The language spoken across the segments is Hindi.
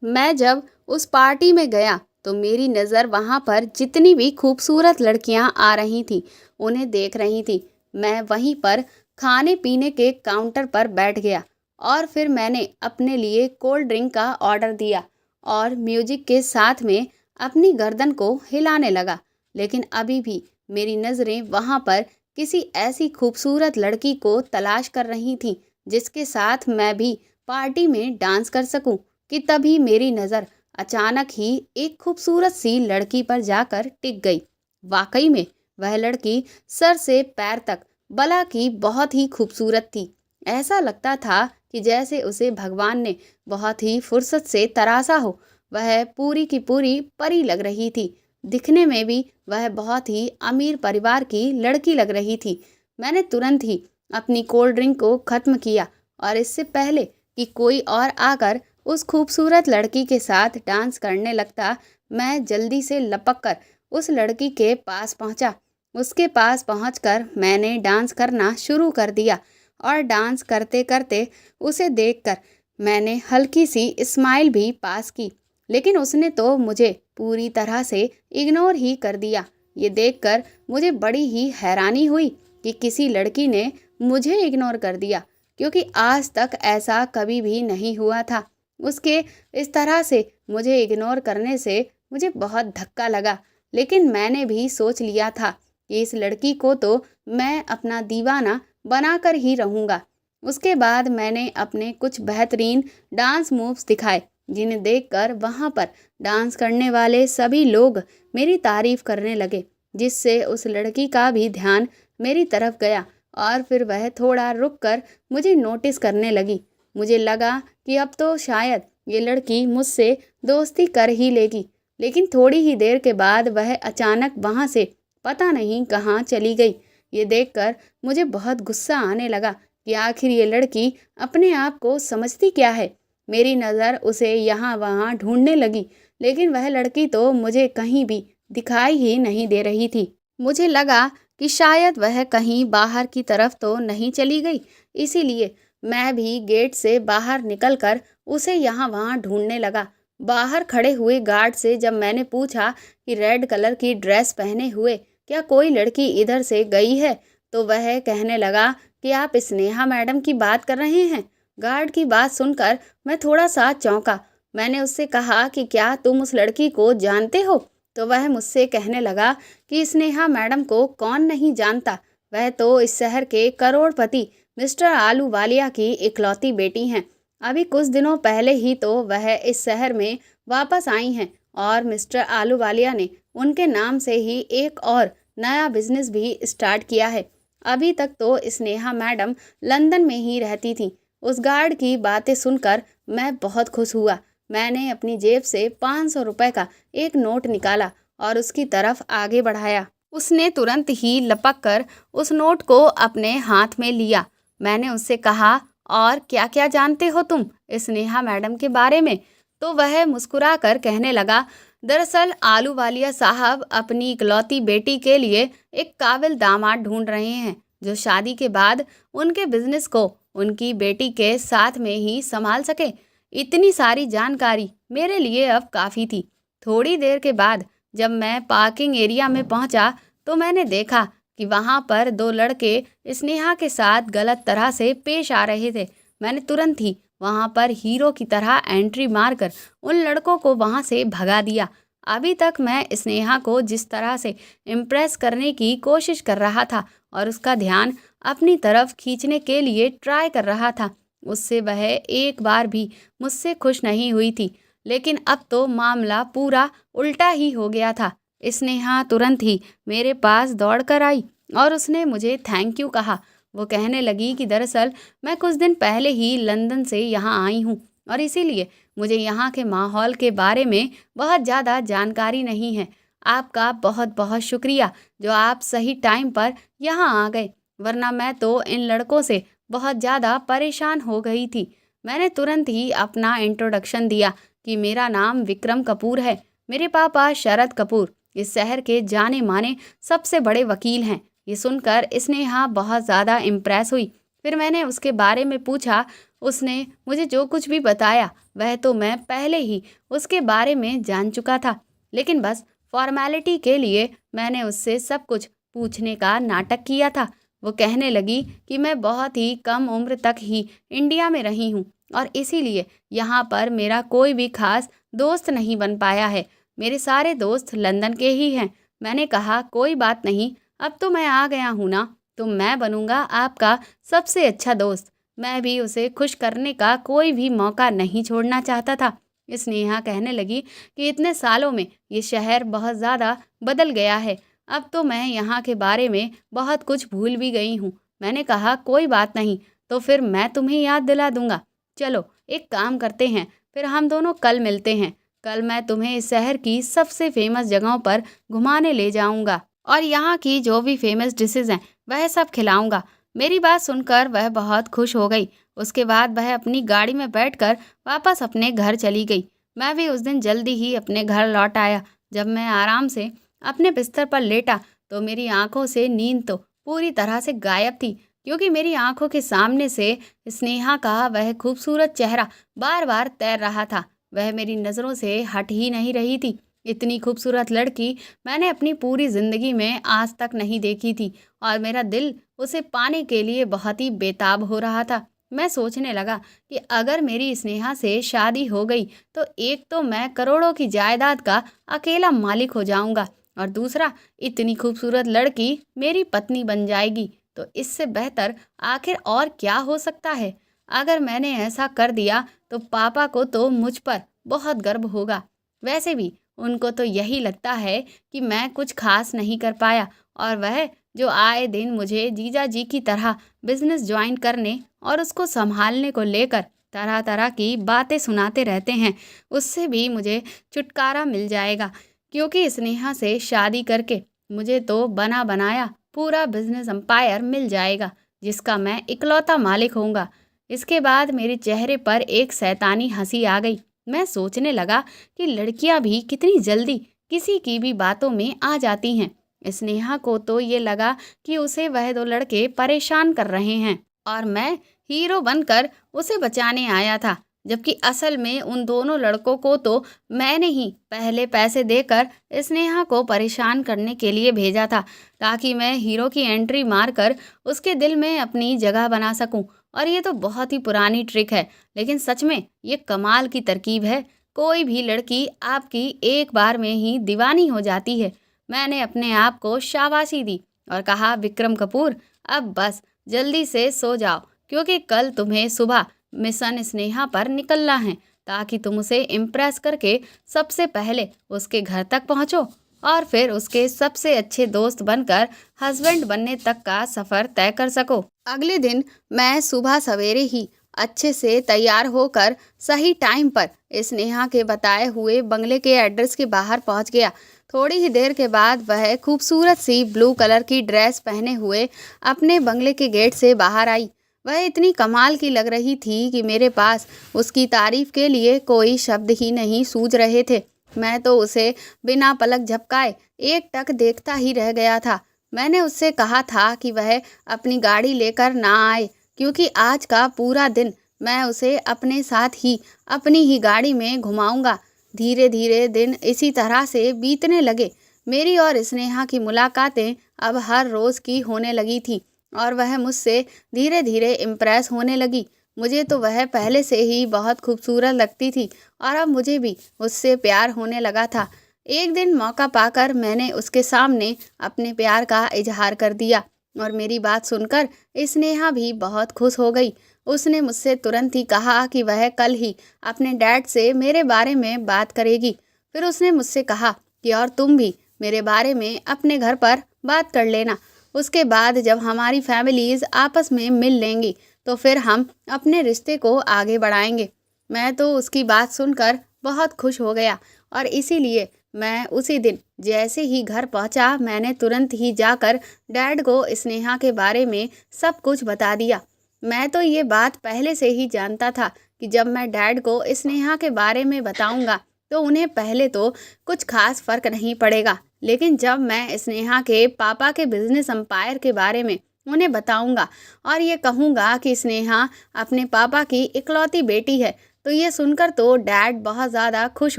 मैं जब उस पार्टी में गया तो मेरी नज़र वहाँ पर जितनी भी खूबसूरत लड़कियाँ आ रही थीं उन्हें देख रही थी। मैं वहीं पर खाने पीने के काउंटर पर बैठ गया और फिर मैंने अपने लिए कोल्ड ड्रिंक का ऑर्डर दिया और म्यूजिक के साथ में अपनी गर्दन को हिलाने लगा। लेकिन अभी भी मेरी नज़रें वहाँ पर किसी ऐसी खूबसूरत लड़की को तलाश कर रही थीं जिसके साथ मैं भी पार्टी में डांस कर सकूं कि तभी मेरी नज़र अचानक ही एक खूबसूरत सी लड़की पर जाकर टिक गई। वाकई में वह लड़की सर से पैर तक बला की बहुत ही खूबसूरत थी। ऐसा लगता था कि जैसे उसे भगवान ने बहुत ही फुर्सत से तराशा हो। वह पूरी की पूरी परी लग रही थी। दिखने में भी वह बहुत ही अमीर परिवार की लड़की लग रही थी। मैंने तुरंत ही अपनी कोल्ड ड्रिंक को ख़त्म किया और इससे पहले कि कोई और आकर उस खूबसूरत लड़की के साथ डांस करने लगता, मैं जल्दी से लपक कर उस लड़की के पास पहुंचा। उसके पास पहुंचकर मैंने डांस करना शुरू कर दिया और डांस करते करते उसे देखकर मैंने हल्की सी स्माइल भी पास की। लेकिन उसने तो मुझे पूरी तरह से इग्नोर ही कर दिया। ये देखकर मुझे बड़ी ही हैरानी हुई कि किसी लड़की ने मुझे इग्नोर कर दिया, क्योंकि आज तक ऐसा कभी भी नहीं हुआ था। उसके इस तरह से मुझे इग्नोर करने से मुझे बहुत धक्का लगा। लेकिन मैंने भी सोच लिया था कि इस लड़की को तो मैं अपना दीवाना बनाकर ही रहूँगा। उसके बाद मैंने अपने कुछ बेहतरीन डांस मूव्स दिखाए, जिन्हें देखकर वहाँ पर डांस करने वाले सभी लोग मेरी तारीफ करने लगे, जिससे उस लड़की का भी ध्यान मेरी तरफ गया और फिर वह थोड़ा रुक कर मुझे नोटिस करने लगी। मुझे लगा कि अब तो शायद ये लड़की मुझसे दोस्ती कर ही लेगी। लेकिन थोड़ी ही देर के बाद वह अचानक वहाँ से पता नहीं कहाँ चली गई। ये देखकर मुझे बहुत गुस्सा आने लगा कि आखिर ये लड़की अपने आप को समझती क्या है। मेरी नज़र उसे यहाँ वहाँ ढूंढने लगी, लेकिन वह लड़की तो मुझे कहीं भी दिखाई ही नहीं दे रही थी। मुझे लगा कि शायद वह कहीं बाहर की तरफ तो नहीं चली गई, इसीलिए मैं भी गेट से बाहर निकलकर उसे यहाँ वहाँ ढूंढने लगा। बाहर खड़े हुए गार्ड से जब मैंने पूछा कि रेड कलर की ड्रेस पहने हुए क्या कोई लड़की इधर से गई है, तो वह कहने लगा कि आप स्नेहा मैडम की बात कर रहे हैं। गार्ड की बात सुनकर मैं थोड़ा सा चौंका। मैंने उससे कहा कि क्या तुम उस लड़की को जानते हो? तो वह मुझसे कहने लगा कि स्नेहा मैडम को कौन नहीं जानता, वह तो इस शहर के करोड़पति मिस्टर आलूवालिया की इकलौती बेटी हैं। अभी कुछ दिनों पहले ही तो वह इस शहर में वापस आई हैं और मिस्टर आलूवालिया ने उनके नाम से ही एक और नया बिजनेस भी स्टार्ट किया है। अभी तक तो स्नेहा मैडम लंदन में ही रहती थी। उस गार्ड की बातें सुनकर मैं बहुत खुश हुआ। मैंने अपनी जेब से 500 रुपये का एक नोट निकाला और उसकी तरफ आगे बढ़ाया। उसने तुरंत ही लपक कर उस नोट को अपने हाथ में लिया। मैंने उससे कहा, और क्या क्या जानते हो तुम स्नेहा मैडम के बारे में? तो वह मुस्कुराकर कहने लगा, दरअसल आलूवालिया साहब अपनी इकलौती बेटी के लिए एक काबिल दामाद ढूंढ रहे हैं, जो शादी के बाद उनके बिजनेस को उनकी बेटी के साथ में ही संभाल सके। इतनी सारी जानकारी मेरे लिए अब काफ़ी थी। थोड़ी देर के बाद जब मैं पार्किंग एरिया में पहुंचा तो मैंने देखा कि वहां पर दो लड़के स्नेहा के साथ गलत तरह से पेश आ रहे थे। मैंने तुरंत ही वहां पर हीरो की तरह एंट्री मारकर उन लड़कों को वहां से भगा दिया। अभी तक मैं स्नेहा को जिस तरह से इम्प्रेस करने की कोशिश कर रहा था और उसका ध्यान अपनी तरफ खींचने के लिए ट्राई कर रहा था, उससे वह एक बार भी मुझसे खुश नहीं हुई थी। लेकिन अब तो मामला पूरा उल्टा ही हो गया था। स्नेहा तुरंत ही मेरे पास दौड़ कर आई और उसने मुझे थैंक यू कहा। वो कहने लगी कि दरअसल मैं कुछ दिन पहले ही लंदन से यहाँ आई हूँ और इसीलिए मुझे यहाँ के माहौल के बारे में बहुत ज़्यादा जानकारी नहीं है। आपका बहुत बहुत शुक्रिया जो आप सही टाइम पर यहाँ आ गए, वरना मैं तो इन लड़कों से बहुत ज़्यादा परेशान हो गई थी। मैंने तुरंत ही अपना इंट्रोडक्शन दिया कि मेरा नाम विक्रम कपूर है। मेरे पापा शरद कपूर इस शहर के जाने माने सबसे बड़े वकील हैं। ये सुनकर स्नेहा बहुत ज़्यादा इम्प्रेस हुई। फिर मैंने उसके बारे में पूछा उसने मुझे जो कुछ भी बताया वह तो मैं पहले ही उसके बारे में जान चुका था, लेकिन बस फॉर्मेलिटी के लिए मैंने उससे सब कुछ पूछने का नाटक किया था। वो कहने लगी कि मैं बहुत ही कम उम्र तक ही इंडिया में रही हूँ और इसीलिए यहाँ पर मेरा कोई भी खास दोस्त नहीं बन पाया है। मेरे सारे दोस्त लंदन के ही हैं। मैंने कहा कोई बात नहीं, अब तो मैं आ गया हूँ ना, तो मैं बनूंगा आपका सबसे अच्छा दोस्त। मैं भी उसे खुश करने का कोई भी मौका नहीं छोड़ना चाहता था। स्नेहा कहने लगी कि इतने सालों में ये शहर बहुत ज़्यादा बदल गया है। अब तो मैं यहाँ के बारे में बहुत कुछ भूल भी गई हूँ। मैंने कहा कोई बात नहीं, तो फिर मैं तुम्हें याद दिला दूंगा। चलो एक काम करते हैं, फिर हम दोनों कल मिलते हैं। कल मैं तुम्हें इस शहर की सबसे फेमस जगहों पर घुमाने ले जाऊंगा और यहाँ की जो भी फेमस डिशेज हैं वह सब खिलाऊंगा। मेरी बात सुनकर वह बहुत खुश हो गई। उसके बाद वह अपनी गाड़ी में बैठकर वापस अपने घर चली गई। मैं भी उस दिन जल्दी ही अपने घर लौट आया। जब मैं आराम से अपने बिस्तर पर लेटा तो मेरी आंखों से नींद तो पूरी तरह से गायब थी, क्योंकि मेरी आंखों के सामने से स्नेहा का वह खूबसूरत चेहरा बार बार तैर रहा था। वह मेरी नज़रों से हट ही नहीं रही थी। इतनी खूबसूरत लड़की मैंने अपनी पूरी ज़िंदगी में आज तक नहीं देखी थी और मेरा दिल उसे पाने के लिए बहुत ही बेताब हो रहा था। मैं सोचने लगा कि अगर मेरी स्नेहा से शादी हो गई तो एक तो मैं करोड़ों की जायदाद का अकेला मालिक हो जाऊंगा और दूसरा इतनी खूबसूरत लड़की मेरी पत्नी बन जाएगी। तो इससे बेहतर आखिर और क्या हो सकता है। अगर मैंने ऐसा कर दिया तो पापा को तो मुझ पर बहुत गर्व होगा। वैसे भी उनको तो यही लगता है कि मैं कुछ खास नहीं कर पाया और वह जो आए दिन मुझे जीजा जी की तरह बिजनेस ज्वाइन करने और उसको संभालने को लेकर तरह तरह की बातें सुनाते रहते हैं, उससे भी मुझे छुटकारा मिल जाएगा। क्योंकि स्नेहा से शादी करके मुझे तो बना बनाया पूरा बिजनेस एम्पायर मिल जाएगा, जिसका मैं इकलौता मालिक होऊंगा। इसके बाद मेरे चेहरे पर एक शैतानी हंसी आ गई। मैं सोचने लगा कि लड़कियां भी कितनी जल्दी किसी की भी बातों में आ जाती हैं। स्नेहा को तो ये लगा कि उसे वह दो लड़के परेशान कर रहे हैं और मैं हीरो बनकर उसे बचाने आया था, जबकि असल में उन दोनों लड़कों को तो मैंने ही पहले पैसे देकर स्नेहा को परेशान करने के लिए भेजा था, ताकि मैं हीरो की एंट्री मारकर उसके दिल में अपनी जगह बना सकूं। और ये तो बहुत ही पुरानी ट्रिक है, लेकिन सच में ये कमाल की तरकीब है। कोई भी लड़की आपकी एक बार में ही दीवानी हो जाती है। मैंने अपने आप को शाबाशी दी और कहा विक्रम कपूर, अब बस जल्दी से सो जाओ, क्योंकि कल तुम्हें सुबह मिशन स्नेहा पर निकलना है, ताकि तुम उसे इम्प्रेस करके सबसे पहले उसके घर तक पहुंचो और फिर उसके सबसे अच्छे दोस्त बनकर हस्बैंड बनने तक का सफ़र तय कर सको। अगले दिन मैं सुबह सवेरे ही अच्छे से तैयार होकर सही टाइम पर स्नेहा के बताए हुए बंगले के एड्रेस के बाहर पहुंच गया। थोड़ी ही देर के बाद वह खूबसूरत सी ब्लू कलर की ड्रेस पहने हुए अपने बंगले के गेट से बाहर आई। वह इतनी कमाल की लग रही थी कि मेरे पास उसकी तारीफ के लिए कोई शब्द ही नहीं सूझ रहे थे। मैं तो उसे बिना पलक झपकाए एकटक देखता ही रह गया था। मैंने उससे कहा था कि वह अपनी गाड़ी लेकर ना आए, क्योंकि आज का पूरा दिन मैं उसे अपने साथ ही अपनी ही गाड़ी में घुमाऊंगा। धीरे धीरे दिन इसी तरह से बीतने लगे। मेरी और स्नेहा की मुलाकातें अब हर रोज़ की होने लगी थी और वह मुझसे धीरे धीरे इम्प्रेस होने लगी। मुझे तो वह पहले से ही बहुत खूबसूरत लगती थी और अब मुझे भी उससे प्यार होने लगा था। एक दिन मौका पाकर मैंने उसके सामने अपने प्यार का इजहार कर दिया और मेरी बात सुनकर स्नेहा भी बहुत खुश हो गई। उसने मुझसे तुरंत ही कहा कि वह कल ही अपने डैड से मेरे बारे में बात करेगी। फिर उसने मुझसे कहा कि और तुम भी मेरे बारे में अपने घर पर बात कर लेना। उसके बाद जब हमारी फैमिलीज़ आपस में मिल लेंगी तो फिर हम अपने रिश्ते को आगे बढ़ाएंगे। मैं तो उसकी बात सुनकर बहुत खुश हो गया और इसीलिए मैं उसी दिन जैसे ही घर पहुंचा, मैंने तुरंत ही जाकर डैड को स्नेहा के बारे में सब कुछ बता दिया। मैं तो ये बात पहले से ही जानता था कि जब मैं डैड को स्नेहा के बारे में बताऊंगा तो उन्हें पहले तो कुछ खास फ़र्क नहीं पड़ेगा, लेकिन जब मैं स्नेहा के पापा के बिजनेस एम्पायर के बारे में उन्हें बताऊंगा और ये कहूंगा कि स्नेहा अपने पापा की इकलौती बेटी है। तो ये सुनकर तो डैड बहुत ज़्यादा खुश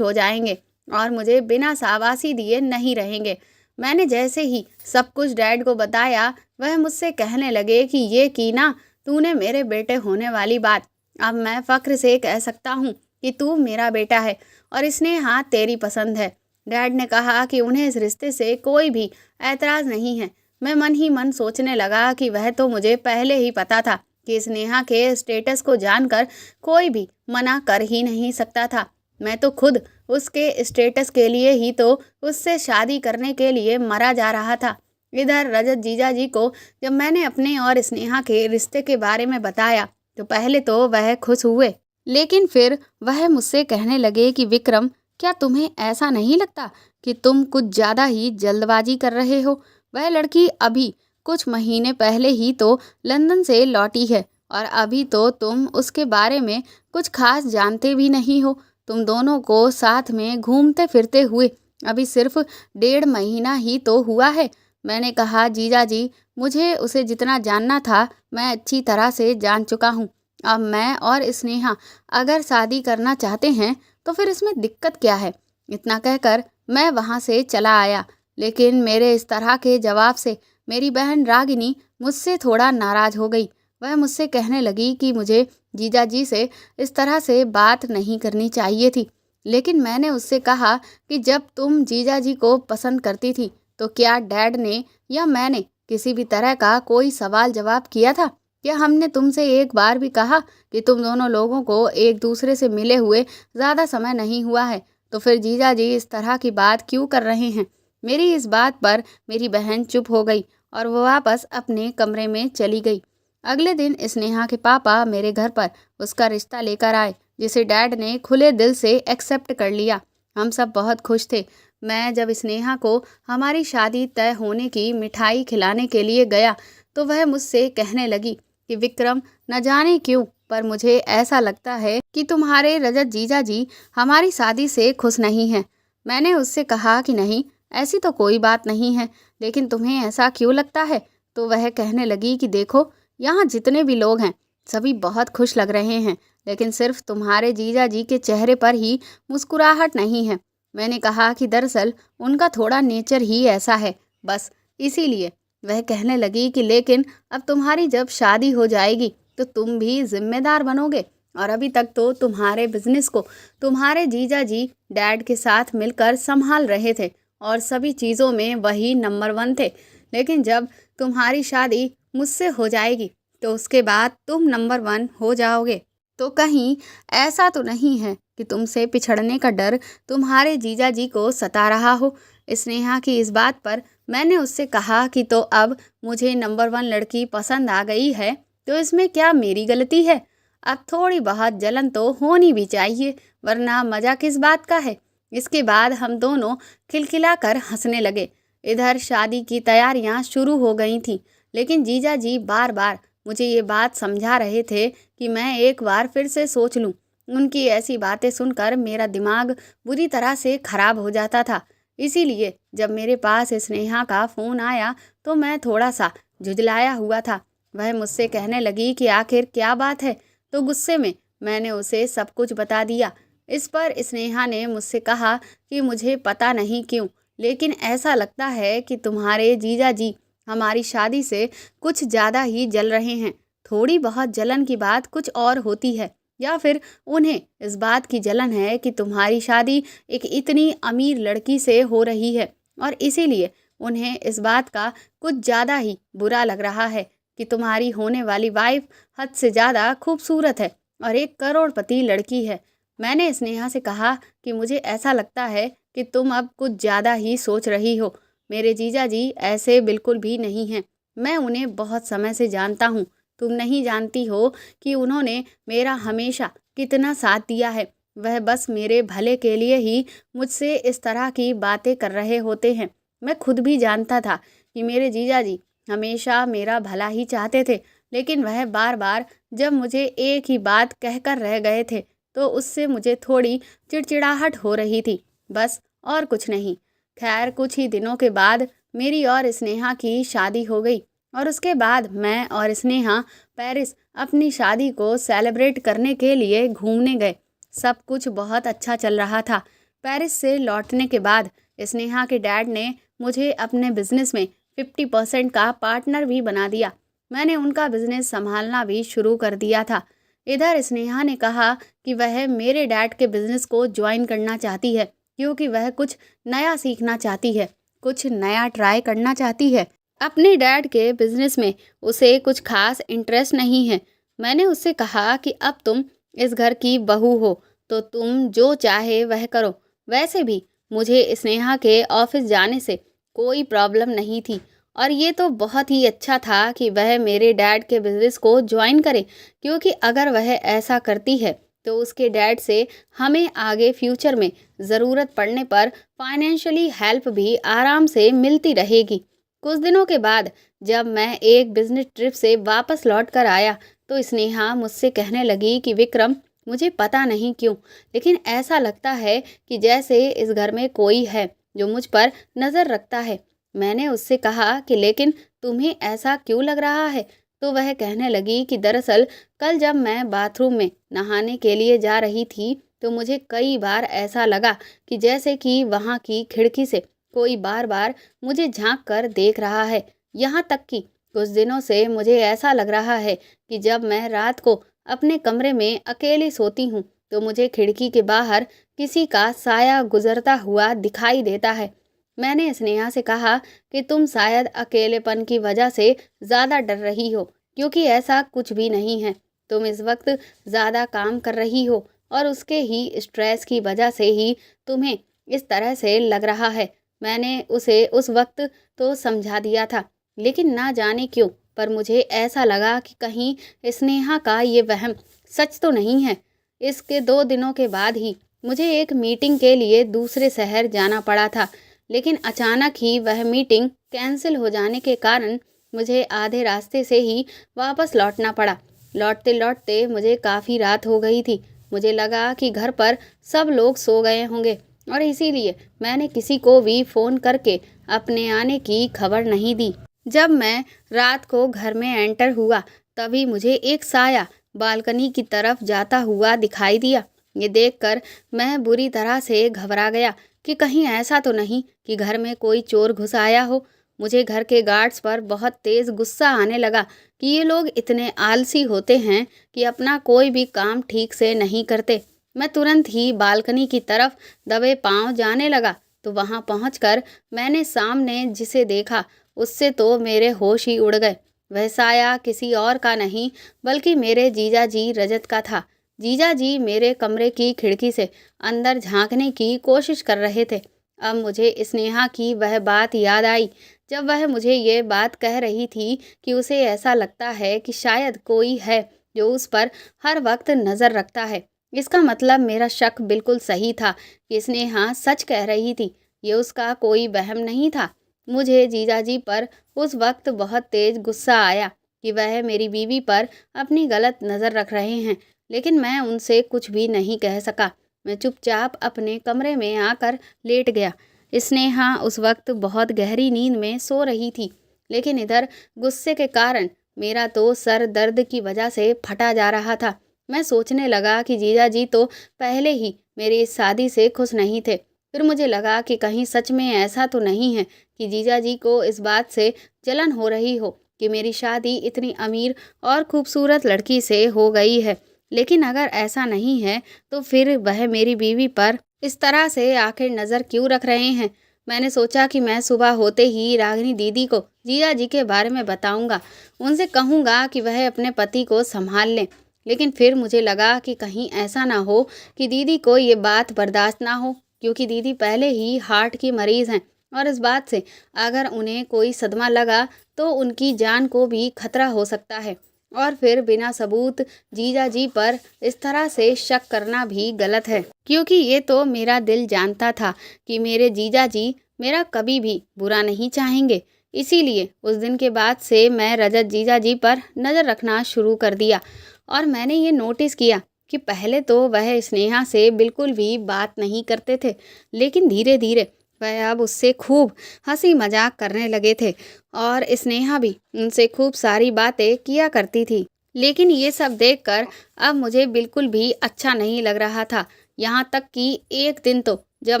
हो जाएंगे और मुझे बिना शाबाशी दिए नहीं रहेंगे। मैंने जैसे ही सब कुछ डैड को बताया, वह मुझसे कहने लगे कि ये की ना तूने मेरे बेटे होने वाली बात। अब मैं फ़ख्र से कह सकता हूँ कि तू मेरा बेटा है और स्नेहा तेरी पसंद है। डैड ने कहा कि उन्हें इस रिश्ते से कोई भी ऐतराज़ नहीं है। मैं मन ही मन सोचने लगा कि वह तो मुझे पहले ही पता था कि स्नेहा के स्टेटस को जानकर कोई भी मना कर ही नहीं सकता था। मैं तो खुद उसके स्टेटस के लिए ही तो उससे शादी करने के लिए मरा जा रहा था। इधर रजत जीजा जी को जब मैंने अपने और स्नेहा के रिश्ते के बारे में बताया तो पहले तो वह खुश हुए, लेकिन फिर वह मुझसे कहने लगे कि विक्रम, क्या तुम्हें ऐसा नहीं लगता कि तुम कुछ ज़्यादा ही जल्दबाजी कर रहे हो? वह लड़की अभी कुछ महीने पहले ही तो लंदन से लौटी है और अभी तो तुम उसके बारे में कुछ खास जानते भी नहीं हो। तुम दोनों को साथ में घूमते फिरते हुए अभी सिर्फ 1.5 महीना ही तो हुआ है। मैंने कहा, जीजा जी, मुझे उसे जितना जानना था मैं अच्छी तरह से जान चुका हूँ। अब मैं और स्नेहा अगर शादी करना चाहते हैं तो फिर इसमें दिक्कत क्या है? इतना कहकर मैं वहाँ से चला आया। लेकिन मेरे इस तरह के जवाब से मेरी बहन रागिनी मुझसे थोड़ा नाराज़ हो गई। वह मुझसे कहने लगी कि मुझे जीजा जी से इस तरह से बात नहीं करनी चाहिए थी। लेकिन मैंने उससे कहा कि जब तुम जीजा जी को पसंद करती थी तो क्या डैड ने या मैंने किसी भी तरह का कोई सवाल जवाब किया था? क्या हमने तुमसे एक बार भी कहा कि तुम दोनों लोगों को एक दूसरे से मिले हुए ज़्यादा समय नहीं हुआ है? तो फिर जीजा जी इस तरह की बात क्यों कर रहे हैं? मेरी इस बात पर मेरी बहन चुप हो गई और वो वापस अपने कमरे में चली गई। अगले दिन स्नेहा के पापा मेरे घर पर उसका रिश्ता लेकर आए, जिसे डैड ने खुले दिल से एक्सेप्ट कर लिया। हम सब बहुत खुश थे। मैं जब स्नेहा को हमारी शादी तय होने की मिठाई खिलाने के लिए गया तो वह मुझसे कहने लगी कि विक्रम, न जाने क्यों पर मुझे ऐसा लगता है कि तुम्हारे रजत जीजा जी हमारी शादी से खुश नहीं हैं। मैंने उससे कहा कि नहीं, ऐसी तो कोई बात नहीं है, लेकिन तुम्हें ऐसा क्यों लगता है? तो वह कहने लगी कि देखो, यहाँ जितने भी लोग हैं सभी बहुत खुश लग रहे हैं, लेकिन सिर्फ तुम्हारे जीजा जी के चेहरे पर ही मुस्कुराहट नहीं है। मैंने कहा कि दरअसल उनका थोड़ा नेचर ही ऐसा है, बस इसीलिए। वह कहने लगी कि लेकिन अब तुम्हारी जब शादी हो जाएगी तो तुम भी जिम्मेदार बनोगे और अभी तक तो तुम्हारे बिजनेस को तुम्हारे जीजा जी डैड के साथ मिलकर संभाल रहे थे और सभी चीज़ों में वही नंबर 1 थे। लेकिन जब तुम्हारी शादी मुझसे हो जाएगी तो उसके बाद तुम नंबर 1 हो जाओगे। तो कहीं ऐसा तो नहीं है कि तुमसे पिछड़ने का डर तुम्हारे जीजा जी को सता रहा हो? स्नेहा की इस बात पर मैंने उससे कहा कि तो अब मुझे नंबर 1 लड़की पसंद आ गई है तो इसमें क्या मेरी गलती है? अब थोड़ी बहुत जलन तो होनी भी चाहिए, वरना मज़ा किस बात का है? इसके बाद हम दोनों खिलखिलाकर हंसने लगे। इधर शादी की तैयारियां शुरू हो गई थीं, लेकिन जीजा जी बार बार मुझे ये बात समझा रहे थे कि मैं एक बार फिर से सोच लूं। उनकी ऐसी बातें सुनकर मेरा दिमाग बुरी तरह से खराब हो जाता था। इसीलिए जब मेरे पास स्नेहा का फ़ोन आया तो मैं थोड़ा सा झुंझलाया हुआ था। वह मुझसे कहने लगी कि आखिर क्या बात है? तो गुस्से में मैंने उसे सब कुछ बता दिया। इस पर स्नेहा ने मुझसे कहा कि मुझे पता नहीं क्यों, लेकिन ऐसा लगता है कि तुम्हारे जीजा जी हमारी शादी से कुछ ज़्यादा ही जल रहे हैं। थोड़ी बहुत जलन की बात कुछ और होती है, या फिर उन्हें इस बात की जलन है कि तुम्हारी शादी एक इतनी अमीर लड़की से हो रही है और इसीलिए उन्हें इस बात का कुछ ज़्यादा ही बुरा लग रहा है कि तुम्हारी होने वाली वाइफ हद से ज़्यादा खूबसूरत है और एक करोड़पति लड़की है। मैंने स्नेहा से कहा कि मुझे ऐसा लगता है कि तुम अब कुछ ज़्यादा ही सोच रही हो। मेरे जीजा जी ऐसे बिल्कुल भी नहीं हैं। मैं उन्हें बहुत समय से जानता हूँ। तुम नहीं जानती हो कि उन्होंने मेरा हमेशा कितना साथ दिया है। वह बस मेरे भले के लिए ही मुझसे इस तरह की बातें कर रहे होते हैं। मैं खुद भी जानता था कि मेरे जीजा जी हमेशा मेरा भला ही चाहते थे, लेकिन वह बार बार जब मुझे एक ही बात कहकर रह गए थे तो उससे मुझे थोड़ी चिड़चिड़ाहट हो रही थी, बस और कुछ नहीं। खैर कुछ ही दिनों के बाद मेरी और स्नेहा की शादी हो गई और उसके बाद मैं और स्नेहा पेरिस अपनी शादी को सेलिब्रेट करने के लिए घूमने गए। सब कुछ बहुत अच्छा चल रहा था। पेरिस से लौटने के बाद स्नेहा के डैड ने मुझे अपने बिजनेस में 50% का पार्टनर भी बना दिया। मैंने उनका बिजनेस संभालना भी शुरू कर दिया था। इधर स्नेहा ने कहा कि वह मेरे डैड के बिजनेस को ज्वाइन करना चाहती है, क्योंकि वह कुछ नया सीखना चाहती है, कुछ नया ट्राई करना चाहती है। अपने डैड के बिजनेस में उसे कुछ खास इंटरेस्ट नहीं है। मैंने उससे कहा कि अब तुम इस घर की बहू हो, तो तुम जो चाहे वह करो। वैसे भी मुझे स्नेहा के ऑफिस जाने से कोई प्रॉब्लम नहीं थी, और ये तो बहुत ही अच्छा था कि वह मेरे डैड के बिजनेस को ज्वाइन करे, क्योंकि अगर वह ऐसा करती है तो उसके डैड से हमें आगे फ्यूचर में ज़रूरत पड़ने पर फाइनेंशियली हेल्प भी आराम से मिलती रहेगी। कुछ दिनों के बाद जब मैं एक बिजनेस ट्रिप से वापस लौट कर आया तो स्नेहा मुझसे कहने लगी कि विक्रम, मुझे पता नहीं क्यों, लेकिन ऐसा लगता है कि जैसे इस घर में कोई है जो मुझ पर नज़र रखता है। मैंने उससे कहा कि लेकिन तुम्हें ऐसा क्यों लग रहा है? तो वह कहने लगी कि दरअसल कल जब मैं बाथरूम में नहाने के लिए जा रही थी तो मुझे कई बार ऐसा लगा कि जैसे कि वहाँ की खिड़की से कोई बार बार मुझे झांक कर देख रहा है। यहाँ तक कि कुछ दिनों से मुझे ऐसा लग रहा है कि जब मैं रात को अपने कमरे में अकेली सोती हूँ तो मुझे खिड़की के बाहर किसी का साया गुजरता हुआ दिखाई देता है। मैंने स्नेहा से कहा कि तुम शायद अकेलेपन की वजह से ज़्यादा डर रही हो, क्योंकि ऐसा कुछ भी नहीं है। तुम इस वक्त ज़्यादा काम कर रही हो और उसके ही स्ट्रेस की वजह से ही तुम्हें इस तरह से लग रहा है। मैंने उसे उस वक्त तो समझा दिया था, लेकिन ना जाने क्यों पर मुझे ऐसा लगा कि कहीं स्नेहा का ये वहम सच तो नहीं है। इसके 2 दिनों के बाद ही मुझे एक मीटिंग के लिए दूसरे शहर जाना पड़ा था, लेकिन अचानक ही वह मीटिंग कैंसिल हो जाने के कारण मुझे आधे रास्ते से ही वापस लौटना पड़ा। लौटते लौटते मुझे काफ़ी रात हो गई थी। मुझे लगा कि घर पर सब लोग सो गए होंगे और इसीलिए मैंने किसी को भी फ़ोन करके अपने आने की खबर नहीं दी। जब मैं रात को घर में एंटर हुआ तभी मुझे एक साया बालकनी की तरफ जाता हुआ दिखाई दिया। ये देखकर मैं बुरी तरह से घबरा गया कि कहीं ऐसा तो नहीं कि घर में कोई चोर घुस आया हो। मुझे घर के गार्ड्स पर बहुत तेज़ गुस्सा आने लगा कि ये लोग इतने आलसी होते हैं कि अपना कोई भी काम ठीक से नहीं करते। मैं तुरंत ही बालकनी की तरफ दबे पांव जाने लगा तो वहां पहुंचकर मैंने सामने जिसे देखा उससे तो मेरे होश ही उड़ गए। वह साया किसी और का नहीं बल्कि मेरे जीजा जी रजत का था। जीजा जी मेरे कमरे की खिड़की से अंदर झांकने की कोशिश कर रहे थे। अब मुझे स्नेहा की वह बात याद आई जब वह मुझे ये बात कह रही थी कि उसे ऐसा लगता है कि शायद कोई है जो उस पर हर वक्त नज़र रखता है। इसका मतलब मेरा शक बिल्कुल सही था कि स्नेहा सच कह रही थी। ये उसका कोई वहम नहीं था। मुझे जीजाजी पर उस वक्त बहुत तेज गुस्सा आया कि वह मेरी बीवी पर अपनी गलत नज़र रख रहे हैं, लेकिन मैं उनसे कुछ भी नहीं कह सका। मैं चुपचाप अपने कमरे में आकर लेट गया। स्नेहा उस वक्त बहुत गहरी नींद में सो रही थी, लेकिन इधर गुस्से के कारण मेरा तो सर दर्द की वजह से फटा जा रहा था। मैं सोचने लगा कि जीजाजी तो पहले ही मेरी इस शादी से खुश नहीं थे। फिर मुझे लगा कि कहीं सच में ऐसा तो नहीं है कि जीजाजी को इस बात से जलन हो रही हो कि मेरी शादी इतनी अमीर और खूबसूरत लड़की से हो गई है। लेकिन अगर ऐसा नहीं है तो फिर वह मेरी बीवी पर इस तरह से आखिर नज़र क्यों रख रहे हैं। मैंने सोचा कि मैं सुबह होते ही रागिनी दीदी को जीजाजी के बारे में बताऊंगा, उनसे कहूंगा कि वह अपने पति को संभाल लें। लेकिन फिर मुझे लगा कि कहीं ऐसा ना हो कि दीदी को ये बात बर्दाश्त ना हो, क्योंकि दीदी पहले ही हार्ट की मरीज़ हैं और इस बात से अगर उन्हें कोई सदमा लगा तो उनकी जान को भी खतरा हो सकता है। और फिर बिना सबूत जीजा जी पर इस तरह से शक करना भी गलत है, क्योंकि ये तो मेरा दिल जानता था कि मेरे जीजा जी मेरा कभी भी बुरा नहीं चाहेंगे। इसीलिए उस दिन के बाद से मैं रजत जीजा जी पर नज़र रखना शुरू कर दिया और मैंने ये नोटिस किया कि पहले तो वह स्नेहा से बिल्कुल भी बात नहीं करते थे, लेकिन धीरे धीरे वह अब उससे खूब हंसी मजाक करने लगे थे और स्नेहा भी उनसे खूब सारी बातें किया करती थी। लेकिन ये सब देखकर अब मुझे बिल्कुल भी अच्छा नहीं लग रहा था। यहाँ तक कि एक दिन तो जब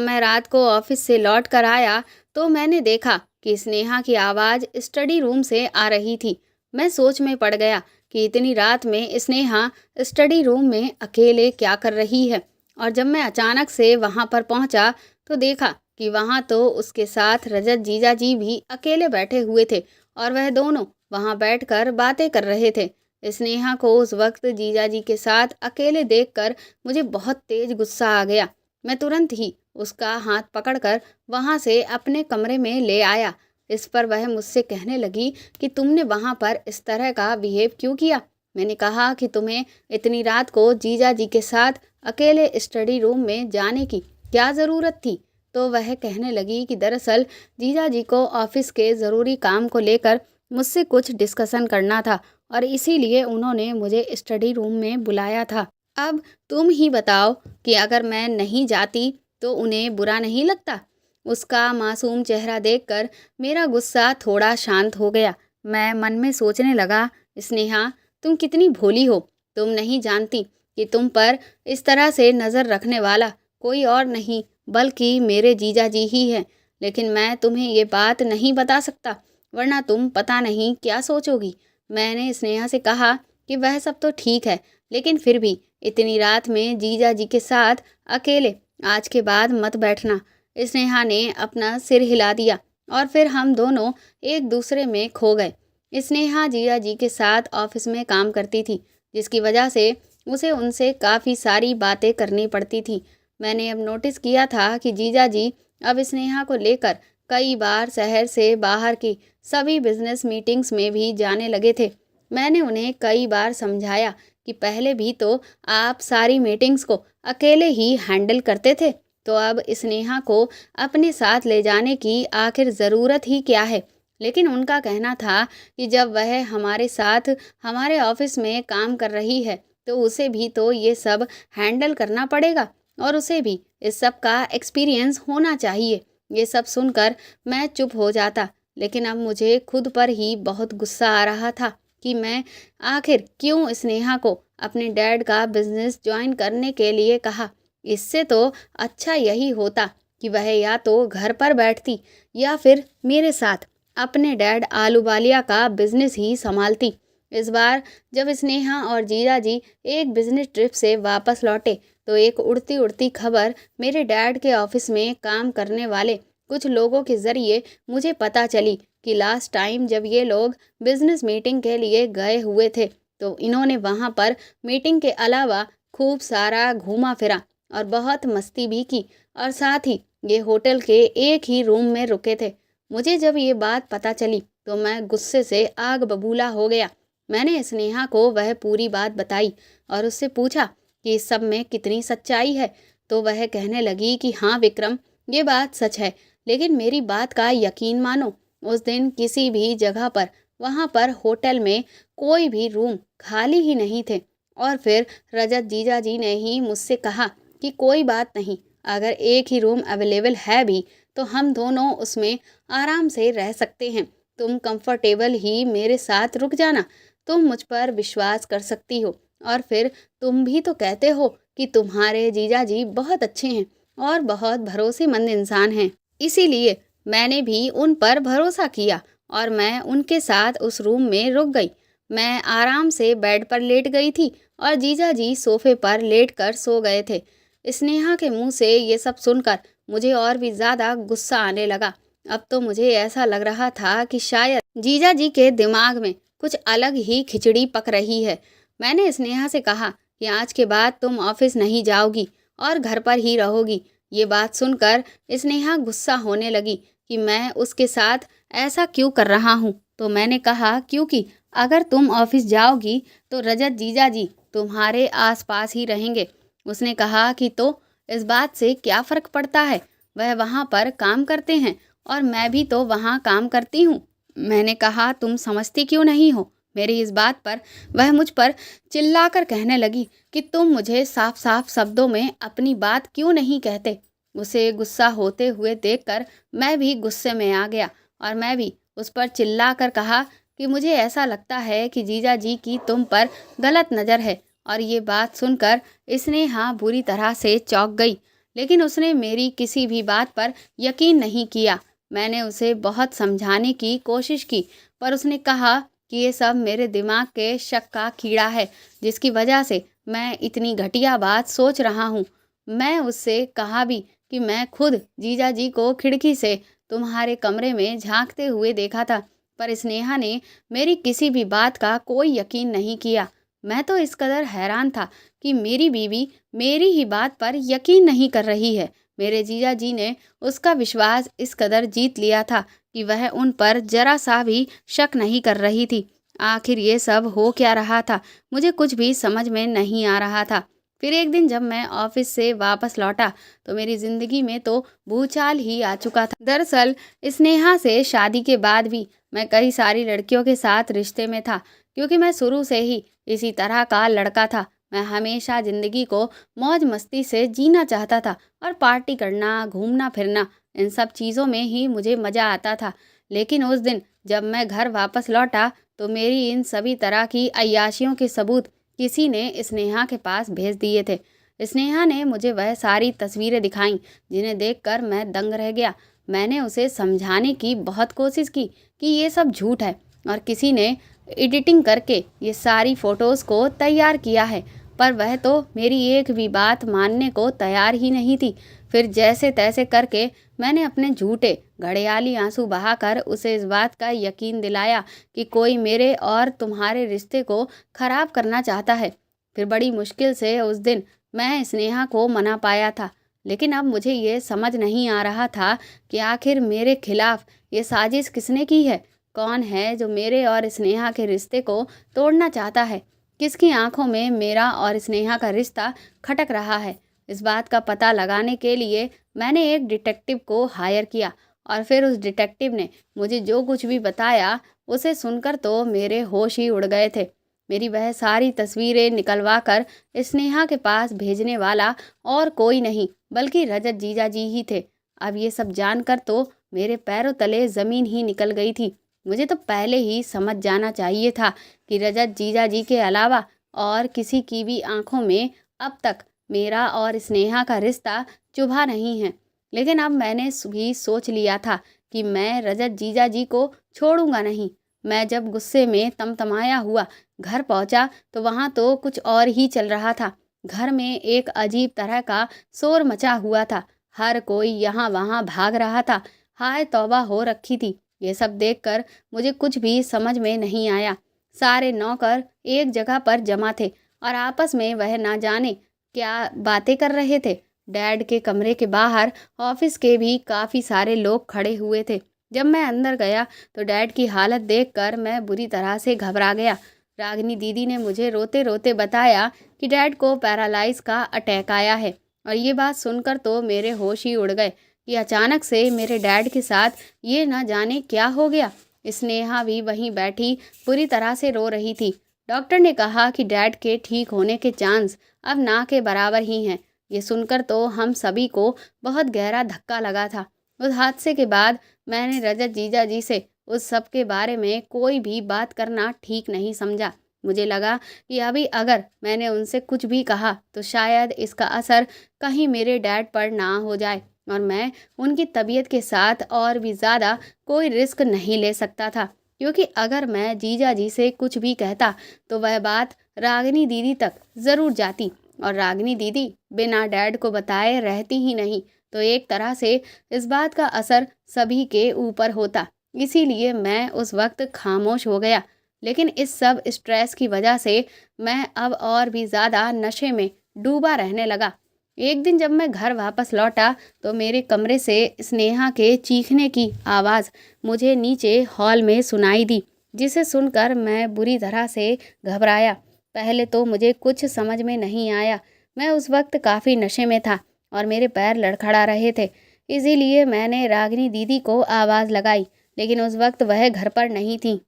मैं रात को ऑफिस से लौट कर आया तो मैंने देखा कि स्नेहा की आवाज़ स्टडी रूम से आ रही थी। मैं सोच में पड़ गया कि इतनी रात में स्नेहा स्टडी रूम में अकेले क्या कर रही है। और जब मैं अचानक से वहाँ पर पहुँचा तो देखा कि वहाँ तो उसके साथ रजत जीजा जी भी अकेले बैठे हुए थे और वह दोनों वहाँ बैठकर बातें कर रहे थे। स्नेहा को उस वक्त जीजा जी के साथ अकेले देखकर मुझे बहुत तेज गुस्सा आ गया। मैं तुरंत ही उसका हाथ पकड़कर वहाँ से अपने कमरे में ले आया। इस पर वह मुझसे कहने लगी कि तुमने वहाँ पर इस तरह का बिहेव क्यों किया। मैंने कहा कि तुम्हें इतनी रात को जीजा जी के साथ अकेले स्टडी रूम में जाने की क्या ज़रूरत थी। तो वह कहने लगी कि दरअसल जीजा जी को ऑफिस के ज़रूरी काम को लेकर मुझसे कुछ डिस्कशन करना था और इसीलिए उन्होंने मुझे स्टडी रूम में बुलाया था। अब तुम ही बताओ कि अगर मैं नहीं जाती तो उन्हें बुरा नहीं लगता। उसका मासूम चेहरा देखकर मेरा गुस्सा थोड़ा शांत हो गया। मैं मन में सोचने लगा, स्नेहा तुम कितनी भोली हो। तुम नहीं जानती कि तुम पर इस तरह से नज़र रखने वाला कोई और नहीं बल्कि मेरे जीजा जी ही हैं। लेकिन मैं तुम्हें ये बात नहीं बता सकता वरना तुम पता नहीं क्या सोचोगी। मैंने स्नेहा से कहा कि वह सब तो ठीक है लेकिन फिर भी इतनी रात में जीजा जी के साथ अकेले आज के बाद मत बैठना। स्नेहा ने अपना सिर हिला दिया और फिर हम दोनों एक दूसरे में खो गए। स्नेहा जीजा जी के साथ ऑफिस में काम करती थी जिसकी वजह से उसे उनसे काफ़ी सारी बातें करनी पड़ती थी। मैंने अब नोटिस किया था कि जीजा जी अब स्नेहा को लेकर कई बार शहर से बाहर की सभी बिजनेस मीटिंग्स में भी जाने लगे थे। मैंने उन्हें कई बार समझाया कि पहले भी तो आप सारी मीटिंग्स को अकेले ही हैंडल करते थे, तो अब स्नेहा को अपने साथ ले जाने की आखिर ज़रूरत ही क्या है। लेकिन उनका कहना था कि जब वह हमारे साथ हमारे ऑफिस में काम कर रही है तो उसे भी तो ये सब हैंडल करना पड़ेगा और उसे भी इस सब का एक्सपीरियंस होना चाहिए। ये सब सुनकर मैं चुप हो जाता लेकिन अब मुझे खुद पर ही बहुत गुस्सा आ रहा था कि मैं आखिर क्यों स्नेहा को अपने डैड का बिजनेस ज्वाइन करने के लिए कहा। इससे तो अच्छा यही होता कि वह या तो घर पर बैठती या फिर मेरे साथ अपने डैड आलूवालिया का बिजनेस ही संभालती। इस बार जब स्नेहा और जीजा जी एक बिजनेस ट्रिप से वापस लौटे तो एक उड़ती उड़ती खबर मेरे डैड के ऑफिस में काम करने वाले कुछ लोगों के ज़रिए मुझे पता चली कि लास्ट टाइम जब ये लोग बिजनेस मीटिंग के लिए गए हुए थे तो इन्होंने वहाँ पर मीटिंग के अलावा खूब सारा घूमा फिरा और बहुत मस्ती भी की और साथ ही ये होटल के एक ही रूम में रुके थे। मुझे जब ये बात पता चली तो मैं गुस्से से आग बबूला हो गया। मैंने स्नेहा को वह पूरी बात बताई और उससे पूछा कि इस सब में कितनी सच्चाई है। तो वह कहने लगी कि हाँ विक्रम, ये बात सच है लेकिन मेरी बात का यकीन मानो, उस दिन किसी भी जगह पर वहाँ पर होटल में कोई भी रूम खाली ही नहीं थे। और फिर रजत जीजा जी ने ही मुझसे कहा कि कोई बात नहीं, अगर एक ही रूम अवेलेबल है भी तो हम दोनों उसमें आराम से रह सकते हैं। तुम कंफर्टेबल ही मेरे साथ रुक जाना, तुम मुझ पर विश्वास कर सकती हो। और फिर तुम भी तो कहते हो कि तुम्हारे जीजा जी बहुत अच्छे हैं और बहुत भरोसेमंद इंसान हैं, इसीलिए मैंने भी उन पर भरोसा किया और मैं उनके साथ उस रूम में रुक गई। मैं आराम से बेड पर लेट गई थी और जीजा जी सोफे पर लेट कर सो गए थे। स्नेहा के मुंह से ये सब सुनकर मुझे और भी ज़्यादा गुस्सा आने लगा। अब तो मुझे ऐसा लग रहा था कि शायद जीजा जी के दिमाग में कुछ अलग ही खिचड़ी पक रही है। मैंने स्नेहा से कहा कि आज के बाद तुम ऑफिस नहीं जाओगी और घर पर ही रहोगी। ये बात सुनकर स्नेहा गुस्सा होने लगी कि मैं उसके साथ ऐसा क्यों कर रहा हूँ। तो मैंने कहा क्योंकि अगर तुम ऑफिस जाओगी तो रजत जीजा जी तुम्हारे आसपास ही रहेंगे। उसने कहा कि तो इस बात से क्या फ़र्क पड़ता है, वह वहाँ पर काम करते हैं और मैं भी तो वहाँ काम करती हूँ। मैंने कहा तुम समझती क्यों नहीं हो मेरी इस बात पर। वह मुझ पर चिल्लाकर कहने लगी कि तुम मुझे साफ साफ शब्दों में अपनी बात क्यों नहीं कहते। उसे गुस्सा होते हुए देखकर मैं भी गुस्से में आ गया और मैं भी उस पर चिल्लाकर कहा कि मुझे ऐसा लगता है कि जीजा जी की तुम पर गलत नज़र है। और ये बात सुनकर स्नेहा बुरी तरह से चौंक गई, लेकिन उसने मेरी किसी भी बात पर यकीन नहीं किया। मैंने उसे बहुत समझाने की कोशिश की, पर उसने कहा कि ये सब मेरे दिमाग के शक का कीड़ा है, जिसकी वजह से मैं इतनी घटिया बात सोच रहा हूँ। मैं उससे कहा भी कि मैं खुद जीजा जी को खिड़की से तुम्हारे कमरे में झांकते हुए देखा था, पर स्नेहा ने मेरी किसी भी बात का कोई यकीन नहीं किया। मैं तो इस कदर हैरान था कि मेरी बीवी मेरी ही बात पर यकीन नहीं कर रही है। मेरे जीजा जी ने उसका विश्वास इस कदर जीत लिया था कि वह उन पर जरा सा भी शक नहीं कर रही थी। आखिर ये सब हो क्या रहा था, मुझे कुछ भी समझ में नहीं आ रहा था। फिर एक दिन जब मैं ऑफिस से वापस लौटा तो मेरी ज़िंदगी में तो भूचाल ही आ चुका था। दरअसल स्नेहा से शादी के बाद भी मैं कई सारी लड़कियों के साथ रिश्ते में था, क्योंकि मैं शुरू से ही इसी तरह का लड़का था। मैं हमेशा ज़िंदगी को मौज मस्ती से जीना चाहता था और पार्टी करना, घूमना फिरना, इन सब चीज़ों में ही मुझे मज़ा आता था। लेकिन उस दिन जब मैं घर वापस लौटा तो मेरी इन सभी तरह की अय्याशियों के सबूत किसी ने स्नेहा के पास भेज दिए थे। स्नेहा ने मुझे वह सारी तस्वीरें दिखाईं जिन्हें देखकर मैं दंग रह गया। मैंने उसे समझाने की बहुत कोशिश की कि ये सब झूठ है और किसी ने एडिटिंग करके ये सारी फ़ोटोज़ को तैयार किया है, पर वह तो मेरी एक भी बात मानने को तैयार ही नहीं थी। फिर जैसे तैसे करके मैंने अपने झूठे घड़ियाली आंसू बहाकर उसे इस बात का यकीन दिलाया कि कोई मेरे और तुम्हारे रिश्ते को ख़राब करना चाहता है। फिर बड़ी मुश्किल से उस दिन मैं स्नेहा को मना पाया था, लेकिन अब मुझे ये समझ नहीं आ रहा था कि आखिर मेरे खिलाफ ये साजिश किसने की है। कौन है जो मेरे और स्नेहा के रिश्ते को तोड़ना चाहता है? किसकी आंखों में मेरा और स्नेहा का रिश्ता खटक रहा है? इस बात का पता लगाने के लिए मैंने एक डिटेक्टिव को हायर किया और फिर उस डिटेक्टिव ने मुझे जो कुछ भी बताया उसे सुनकर तो मेरे होश ही उड़ गए थे। मेरी वह सारी तस्वीरें निकलवा कर स्नेहा के पास भेजने वाला और कोई नहीं बल्कि रजत जीजा जी ही थे। अब ये सब जानकर तो मेरे पैरों तले ज़मीन ही निकल गई थी। मुझे तो पहले ही समझ जाना चाहिए था कि रजत जीजा जी के अलावा और किसी की भी आंखों में अब तक मेरा और स्नेहा का रिश्ता चुभा नहीं है। लेकिन अब मैंने भी सोच लिया था कि मैं रजत जीजा जी को छोड़ूंगा नहीं। मैं जब गुस्से में तमतमाया हुआ घर पहुंचा तो वहां तो कुछ और ही चल रहा था। घर में एक अजीब तरह का शोर मचा हुआ था। हर कोई यहाँ वहाँ भाग रहा था। हाय तौबा हो रखी थी। ये सब देखकर मुझे कुछ भी समझ में नहीं आया। सारे नौकर एक जगह पर जमा थे और आपस में वह ना जाने क्या बातें कर रहे थे। डैड के कमरे के बाहर ऑफिस के भी काफ़ी सारे लोग खड़े हुए थे। जब मैं अंदर गया तो डैड की हालत देखकर मैं बुरी तरह से घबरा गया। रागिनी दीदी ने मुझे रोते रोते बताया कि डैड को पैरालाइज का अटैक आया है, और ये बात सुनकर तो मेरे होश ही उड़ गए कि अचानक से मेरे डैड के साथ ये ना जाने क्या हो गया। स्नेहा भी वहीं बैठी बुरी तरह से रो रही थी। डॉक्टर ने कहा कि डैड के ठीक होने के चांस अब ना के बराबर ही हैं। ये सुनकर तो हम सभी को बहुत गहरा धक्का लगा था। उस हादसे के बाद मैंने रजत जीजा जी से उस सब के बारे में कोई भी बात करना ठीक नहीं समझा। मुझे लगा कि अभी अगर मैंने उनसे कुछ भी कहा तो शायद इसका असर कहीं मेरे डैड पर ना हो जाए और मैं उनकी तबीयत के साथ और भी ज़्यादा कोई रिस्क नहीं ले सकता था, क्योंकि अगर मैं जीजा जी से कुछ भी कहता तो वह बात रागिनी दीदी तक ज़रूर जाती और रागिनी दीदी बिना डैड को बताए रहती ही नहीं, तो एक तरह से इस बात का असर सभी के ऊपर होता। इसीलिए मैं उस वक्त खामोश हो गया। लेकिन इस सब स्ट्रेस की वजह से मैं अब और भी ज़्यादा नशे में डूबा रहने लगा। एक दिन जब मैं घर वापस लौटा तो मेरे कमरे से स्नेहा के चीखने की आवाज़ मुझे नीचे हॉल में सुनाई दी, जिसे सुनकर मैं बुरी तरह से घबराया। पहले तो मुझे कुछ समझ में नहीं आया। मैं उस वक्त काफ़ी नशे में था और मेरे पैर लड़खड़ा रहे थे। इसीलिए मैंने रागिनी दीदी को आवाज़ लगाई, लेकिन उस वक्त वह घर पर नहीं थी,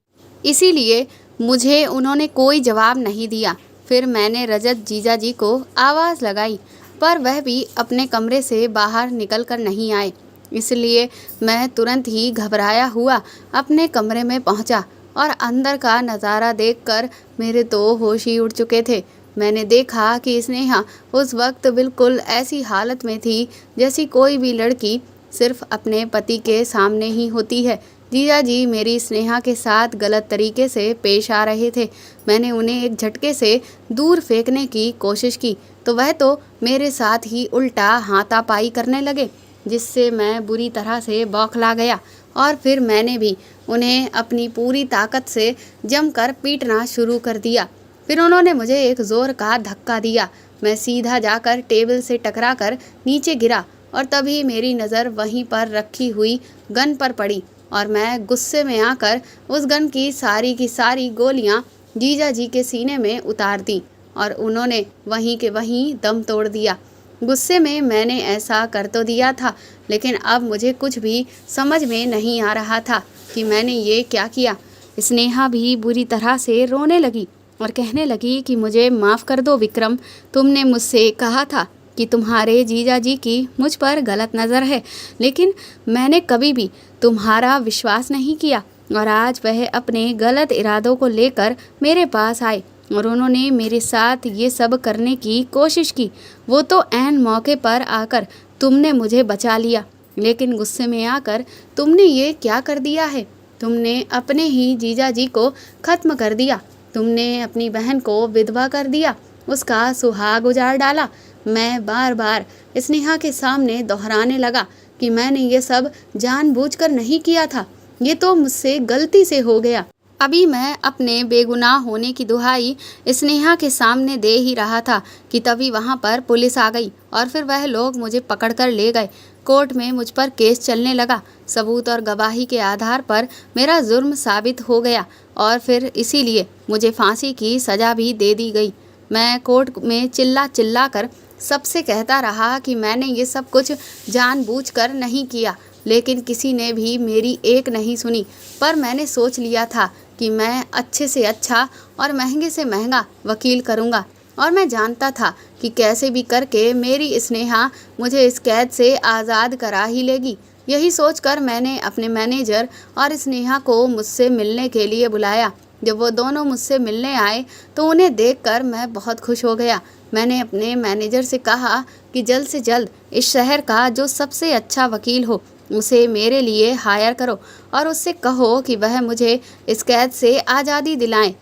इसीलिए मुझे उन्होंने कोई जवाब नहीं दिया। फिर मैंने रजत जीजा जी को आवाज़ लगाई। पर वह भी अपने कमरे से बाहर निकल कर नहीं आए। इसलिए मैं तुरंत ही घबराया हुआ अपने कमरे में पहुंचा और अंदर का नज़ारा देखकर मेरे तो होश ही उड़ चुके थे। मैंने देखा कि स्नेहा उस वक्त बिल्कुल ऐसी हालत में थी जैसी कोई भी लड़की सिर्फ अपने पति के सामने ही होती है। जीजा जी मेरी स्नेहा के साथ गलत तरीके से पेश आ रहे थे। मैंने उन्हें एक झटके से दूर फेंकने की कोशिश की तो वह तो मेरे साथ ही उल्टा हाथापाई करने लगे, जिससे मैं बुरी तरह से बौखला गया और फिर मैंने भी उन्हें अपनी पूरी ताकत से जमकर पीटना शुरू कर दिया। फिर उन्होंने मुझे एक ज़ोर का धक्का दिया। मैं सीधा जाकर टेबल से टकराकर नीचे गिरा और तभी मेरी नज़र वहीं पर रखी हुई गन पर पड़ी और मैं गुस्से में आकर उस गन की सारी गोलियां जीजा जी के सीने में उतार दी और उन्होंने वहीं के वहीं दम तोड़ दिया। गुस्से में मैंने ऐसा कर तो दिया था, लेकिन अब मुझे कुछ भी समझ में नहीं आ रहा था कि मैंने ये क्या किया। स्नेहा भी बुरी तरह से रोने लगी और कहने लगी कि मुझे माफ़ कर दो विक्रम, तुमने मुझसे कहा था कि तुम्हारे जीजा जी की मुझ पर गलत नज़र है, लेकिन मैंने कभी भी तुम्हारा विश्वास नहीं किया और आज वह अपने गलत इरादों को लेकर मेरे पास आए और उन्होंने मेरे साथ ये सब करने की कोशिश की। वो तो ऐन मौके पर आकर तुमने मुझे बचा लिया, लेकिन गुस्से में आकर तुमने ये क्या कर दिया है। तुमने अपने ही जीजा जी को ख़त्म कर दिया। तुमने अपनी बहन को विधवा कर दिया, उसका सुहाग उजाड़ डाला। मैं बार बार स्नेहा के सामने दोहराने लगा कि मैंने ये सब जानबूझकर नहीं किया था, ये तो मुझसे गलती से हो गया। अभी मैं अपने बेगुनाह होने की दुहाई स्नेहा के सामने दे ही रहा था कि तभी वहाँ पर पुलिस आ गई और फिर वह लोग मुझे पकड़कर ले गए। कोर्ट में मुझ पर केस चलने लगा। सबूत और गवाही के आधार पर मेरा जुर्म साबित हो गया और फिर इसीलिए मुझे फांसी की सज़ा भी दे दी गई। मैं कोर्ट में चिल्ला चिल्ला कर सबसे कहता रहा कि मैंने ये सब कुछ जानबूझकर नहीं किया, लेकिन किसी ने भी मेरी एक नहीं सुनी। पर मैंने सोच लिया था कि मैं अच्छे से अच्छा और महंगे से महंगा वकील करूँगा और मैं जानता था कि कैसे भी करके मेरी स्नेहा मुझे इस कैद से आज़ाद करा ही लेगी। यही सोचकर मैंने अपने मैनेजर और स्नेहा को मुझसे मिलने के लिए बुलाया। जब वो दोनों मुझसे मिलने आए तो उन्हें देखकर मैं बहुत खुश हो गया। मैंने अपने मैनेजर से कहा कि जल्द से जल्द इस शहर का जो सबसे अच्छा वकील हो उसे मेरे लिए हायर करो और उससे कहो कि वह मुझे इस कैद से आज़ादी दिलाएं।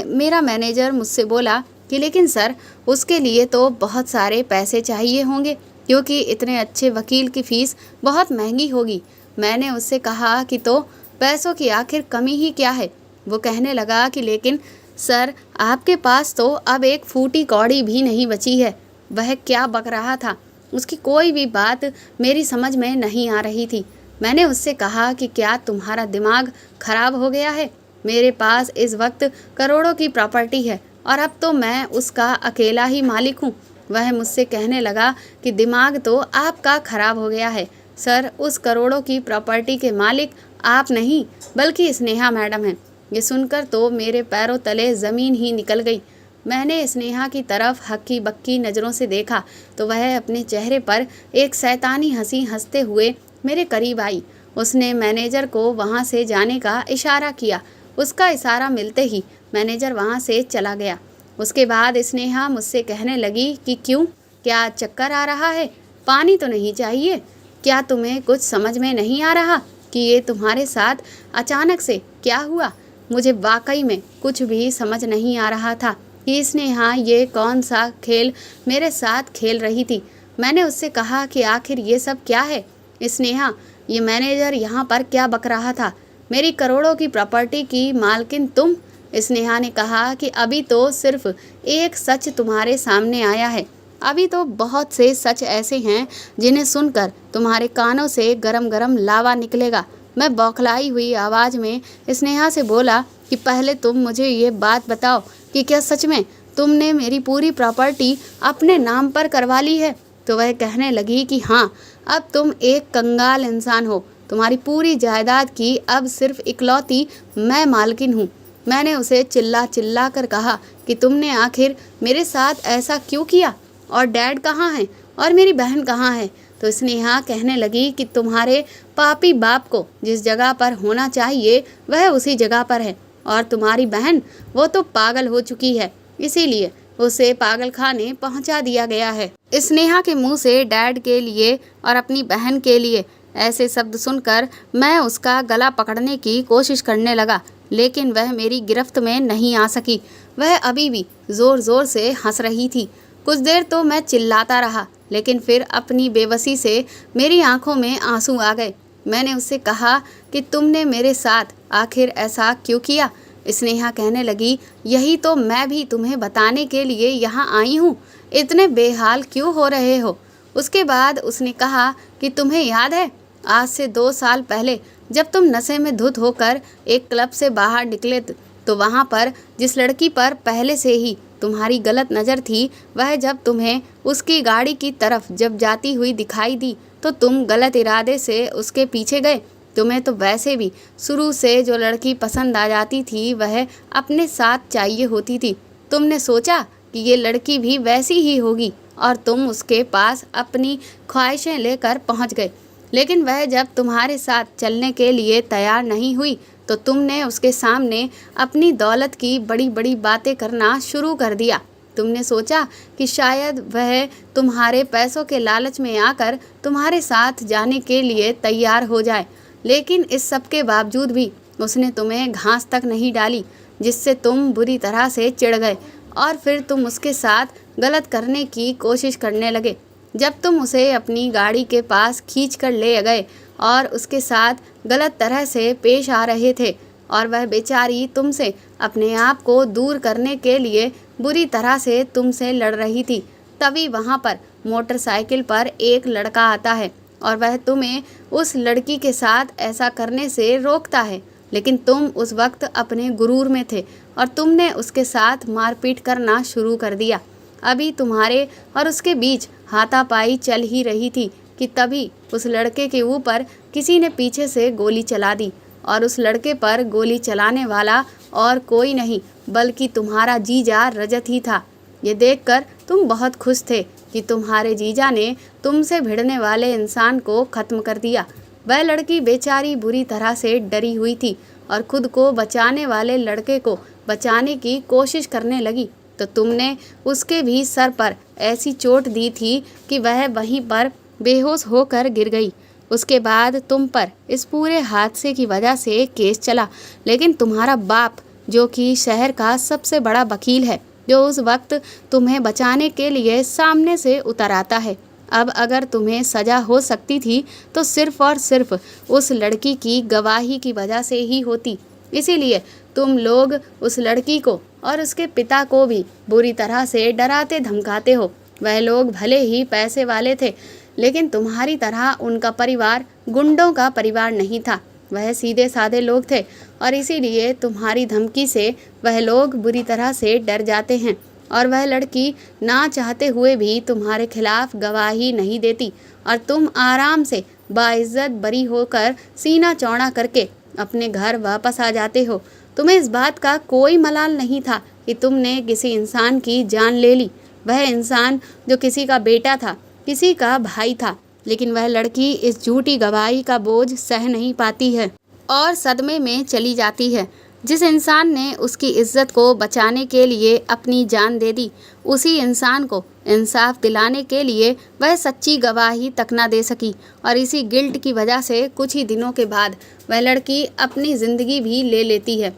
मेरा मैनेजर मुझसे बोला कि लेकिन सर, उसके लिए तो बहुत सारे पैसे चाहिए होंगे, क्योंकि इतने अच्छे वकील की फ़ीस बहुत महंगी होगी। मैंने उससे कहा कि तो पैसों की आखिर कमी ही क्या है। वो कहने लगा कि लेकिन सर, आपके पास तो अब एक फूटी कौड़ी भी नहीं बची है। वह क्या बक रहा था, उसकी कोई भी बात मेरी समझ में नहीं आ रही थी। मैंने उससे कहा कि क्या तुम्हारा दिमाग खराब हो गया है। मेरे पास इस वक्त करोड़ों की प्रॉपर्टी है और अब तो मैं उसका अकेला ही मालिक हूँ। वह मुझसे कहने लगा कि दिमाग तो आपका खराब हो गया है सर, उस करोड़ों की प्रॉपर्टी के मालिक आप नहीं बल्कि स्नेहा मैडम हैं। ये सुनकर तो मेरे पैरों तले ज़मीन ही निकल गई। मैंने स्नेहा की तरफ हक्की बक्की नज़रों से देखा तो वह अपने चेहरे पर एक शैतानी हंसी हंसते हुए मेरे करीब आई। उसने मैनेजर को वहाँ से जाने का इशारा किया। उसका इशारा मिलते ही मैनेजर वहाँ से चला गया। उसके बाद स्नेहा मुझसे कहने लगी कि क्यों, क्या चक्कर आ रहा है, पानी तो नहीं चाहिए? क्या तुम्हें कुछ समझ में नहीं आ रहा कि ये तुम्हारे साथ अचानक से क्या हुआ? मुझे वाकई में कुछ भी समझ नहीं आ रहा था कि स्नेहा ये कौन सा खेल मेरे साथ खेल रही थी। मैंने उससे कहा कि आखिर ये सब क्या है स्नेहा, ये मैनेजर यहाँ पर क्या बक रहा था? मेरी करोड़ों की प्रॉपर्टी की मालकिन तुम। स्नेहा ने कहा कि अभी तो सिर्फ एक सच तुम्हारे सामने आया है, अभी तो बहुत से सच ऐसे हैं जिन्हें सुनकर तुम्हारे कानों से गरम गरम लावा निकलेगा। मैं बौखलाई हुई आवाज़ में स्नेहा से बोला कि पहले तुम मुझे ये बात बताओ कि क्या सच में तुमने मेरी पूरी प्रॉपर्टी अपने नाम पर करवा ली है? तो वह कहने लगी कि हाँ, अब तुम एक कंगाल इंसान हो, तुम्हारी पूरी जायदाद की अब सिर्फ इकलौती मैं मालकिन हूँ। मैंने उसे चिल्ला चिल्ला कर कहा कि तुमने आखिर मेरे साथ ऐसा क्यों किया? और डैड कहाँ हैं और मेरी बहन कहाँ है? तो स्नेहा कहने लगी कि तुम्हारे पापी बाप को जिस जगह पर होना चाहिए वह उसी जगह पर है, और तुम्हारी बहन वो तो पागल हो चुकी है, इसीलिए उसे पागल खाने पहुंचा दिया गया है। स्नेहा के मुंह से डैड के लिए और अपनी बहन के लिए ऐसे शब्द सुनकर मैं उसका गला पकड़ने की कोशिश करने लगा, लेकिन वह मेरी गिरफ्त में नहीं आ सकी। वह अभी भी ज़ोर ज़ोर से हंस रही थी। कुछ देर तो मैं चिल्लाता रहा, लेकिन फिर अपनी बेबसी से मेरी आंखों में आंसू आ गए। मैंने उससे कहा कि तुमने मेरे साथ आखिर ऐसा क्यों किया? स्नेहा कहने लगी, यही तो मैं भी तुम्हें बताने के लिए यहाँ आई हूँ। इतने बेहाल क्यों हो रहे हो? उसके बाद उसने कहा कि तुम्हें याद है आज से 2 साल पहले जब तुम नशे में धुत होकर एक क्लब से बाहर निकले तो वहाँ पर जिस लड़की पर पहले से ही तुम्हारी गलत नज़र थी, वह जब तुम्हें उसकी गाड़ी की तरफ जब जाती हुई दिखाई दी तो तुम गलत इरादे से उसके पीछे गए। तुम्हें तो वैसे भी शुरू से जो लड़की पसंद आ जाती थी वह अपने साथ चाहिए होती थी। तुमने सोचा कि ये लड़की भी वैसी ही होगी और तुम उसके पास अपनी ख्वाहिशें लेकर पहुंच गए, लेकिन वह जब तुम्हारे साथ चलने के लिए तैयार नहीं हुई तो तुमने उसके सामने अपनी दौलत की बड़ी बड़ी बातें करना शुरू कर दिया। तुमने सोचा कि शायद वह तुम्हारे पैसों के लालच में आकर तुम्हारे साथ जाने के लिए तैयार हो जाए, लेकिन इस सब के बावजूद भी उसने तुम्हें घास तक नहीं डाली, जिससे तुम बुरी तरह से चिढ़ गए और फिर तुम उसके साथ गलत करने की कोशिश करने लगे। जब तुम उसे अपनी गाड़ी के पास खींच कर ले गए और उसके साथ गलत तरह से पेश आ रहे थे और वह बेचारी तुमसे अपने आप को दूर करने के लिए बुरी तरह से तुमसे लड़ रही थी, तभी वहाँ पर मोटरसाइकिल पर एक लड़का आता है और वह तुम्हें उस लड़की के साथ ऐसा करने से रोकता है, लेकिन तुम उस वक्त अपने गुरूर में थे और तुमने उसके साथ मारपीट करना शुरू कर दिया। अभी तुम्हारे और उसके बीच हाथापाई चल ही रही थी कि तभी उस लड़के के ऊपर किसी ने पीछे से गोली चला दी और उस लड़के पर गोली चलाने वाला और कोई नहीं बल्कि तुम्हारा जीजा रजत ही था। ये देखकर तुम बहुत खुश थे कि तुम्हारे जीजा ने तुमसे भिड़ने वाले इंसान को ख़त्म कर दिया। वह लड़की बेचारी बुरी तरह से डरी हुई थी और खुद को बचाने वाले लड़के को बचाने की कोशिश करने लगी तो तुमने उसके भी सर पर ऐसी चोट दी थी कि वह वहीं पर बेहोश होकर गिर गई। उसके बाद तुम पर इस पूरे हादसे की वजह से केस चला, लेकिन तुम्हारा बाप जो कि शहर का सबसे बड़ा वकील है, जो उस वक्त तुम्हें बचाने के लिए सामने से उतर आता है। अब अगर तुम्हें सज़ा हो सकती थी तो सिर्फ़ और सिर्फ उस लड़की की गवाही की वजह से ही होती, इसीलिए तुम लोग उस लड़की को और उसके पिता को भी बुरी तरह से डराते धमकाते हो। वह लोग भले ही पैसे वाले थे, लेकिन तुम्हारी तरह उनका परिवार गुंडों का परिवार नहीं था। वह सीधे साधे लोग थे और इसीलिए तुम्हारी धमकी से वह लोग बुरी तरह से डर जाते हैं और वह लड़की ना चाहते हुए भी तुम्हारे खिलाफ गवाही नहीं देती और तुम आराम से बाइज्जत बरी होकर सीना चौड़ा करके अपने घर वापस आ जाते हो। तुम्हें इस बात का कोई मलाल नहीं था कि तुमने किसी इंसान की जान ले ली, वह इंसान जो किसी का बेटा था, किसी का भाई था, लेकिन वह लड़की इस झूठी गवाही का बोझ सह नहीं पाती है और सदमे में चली जाती है। जिस इंसान ने उसकी इज्जत को बचाने के लिए अपनी जान दे दी, उसी इंसान को इंसाफ दिलाने के लिए वह सच्ची गवाही तक ना दे सकी और इसी गिल्ट की वजह से कुछ ही दिनों के बाद वह लड़की अपनी ज़िंदगी भी ले लेती है।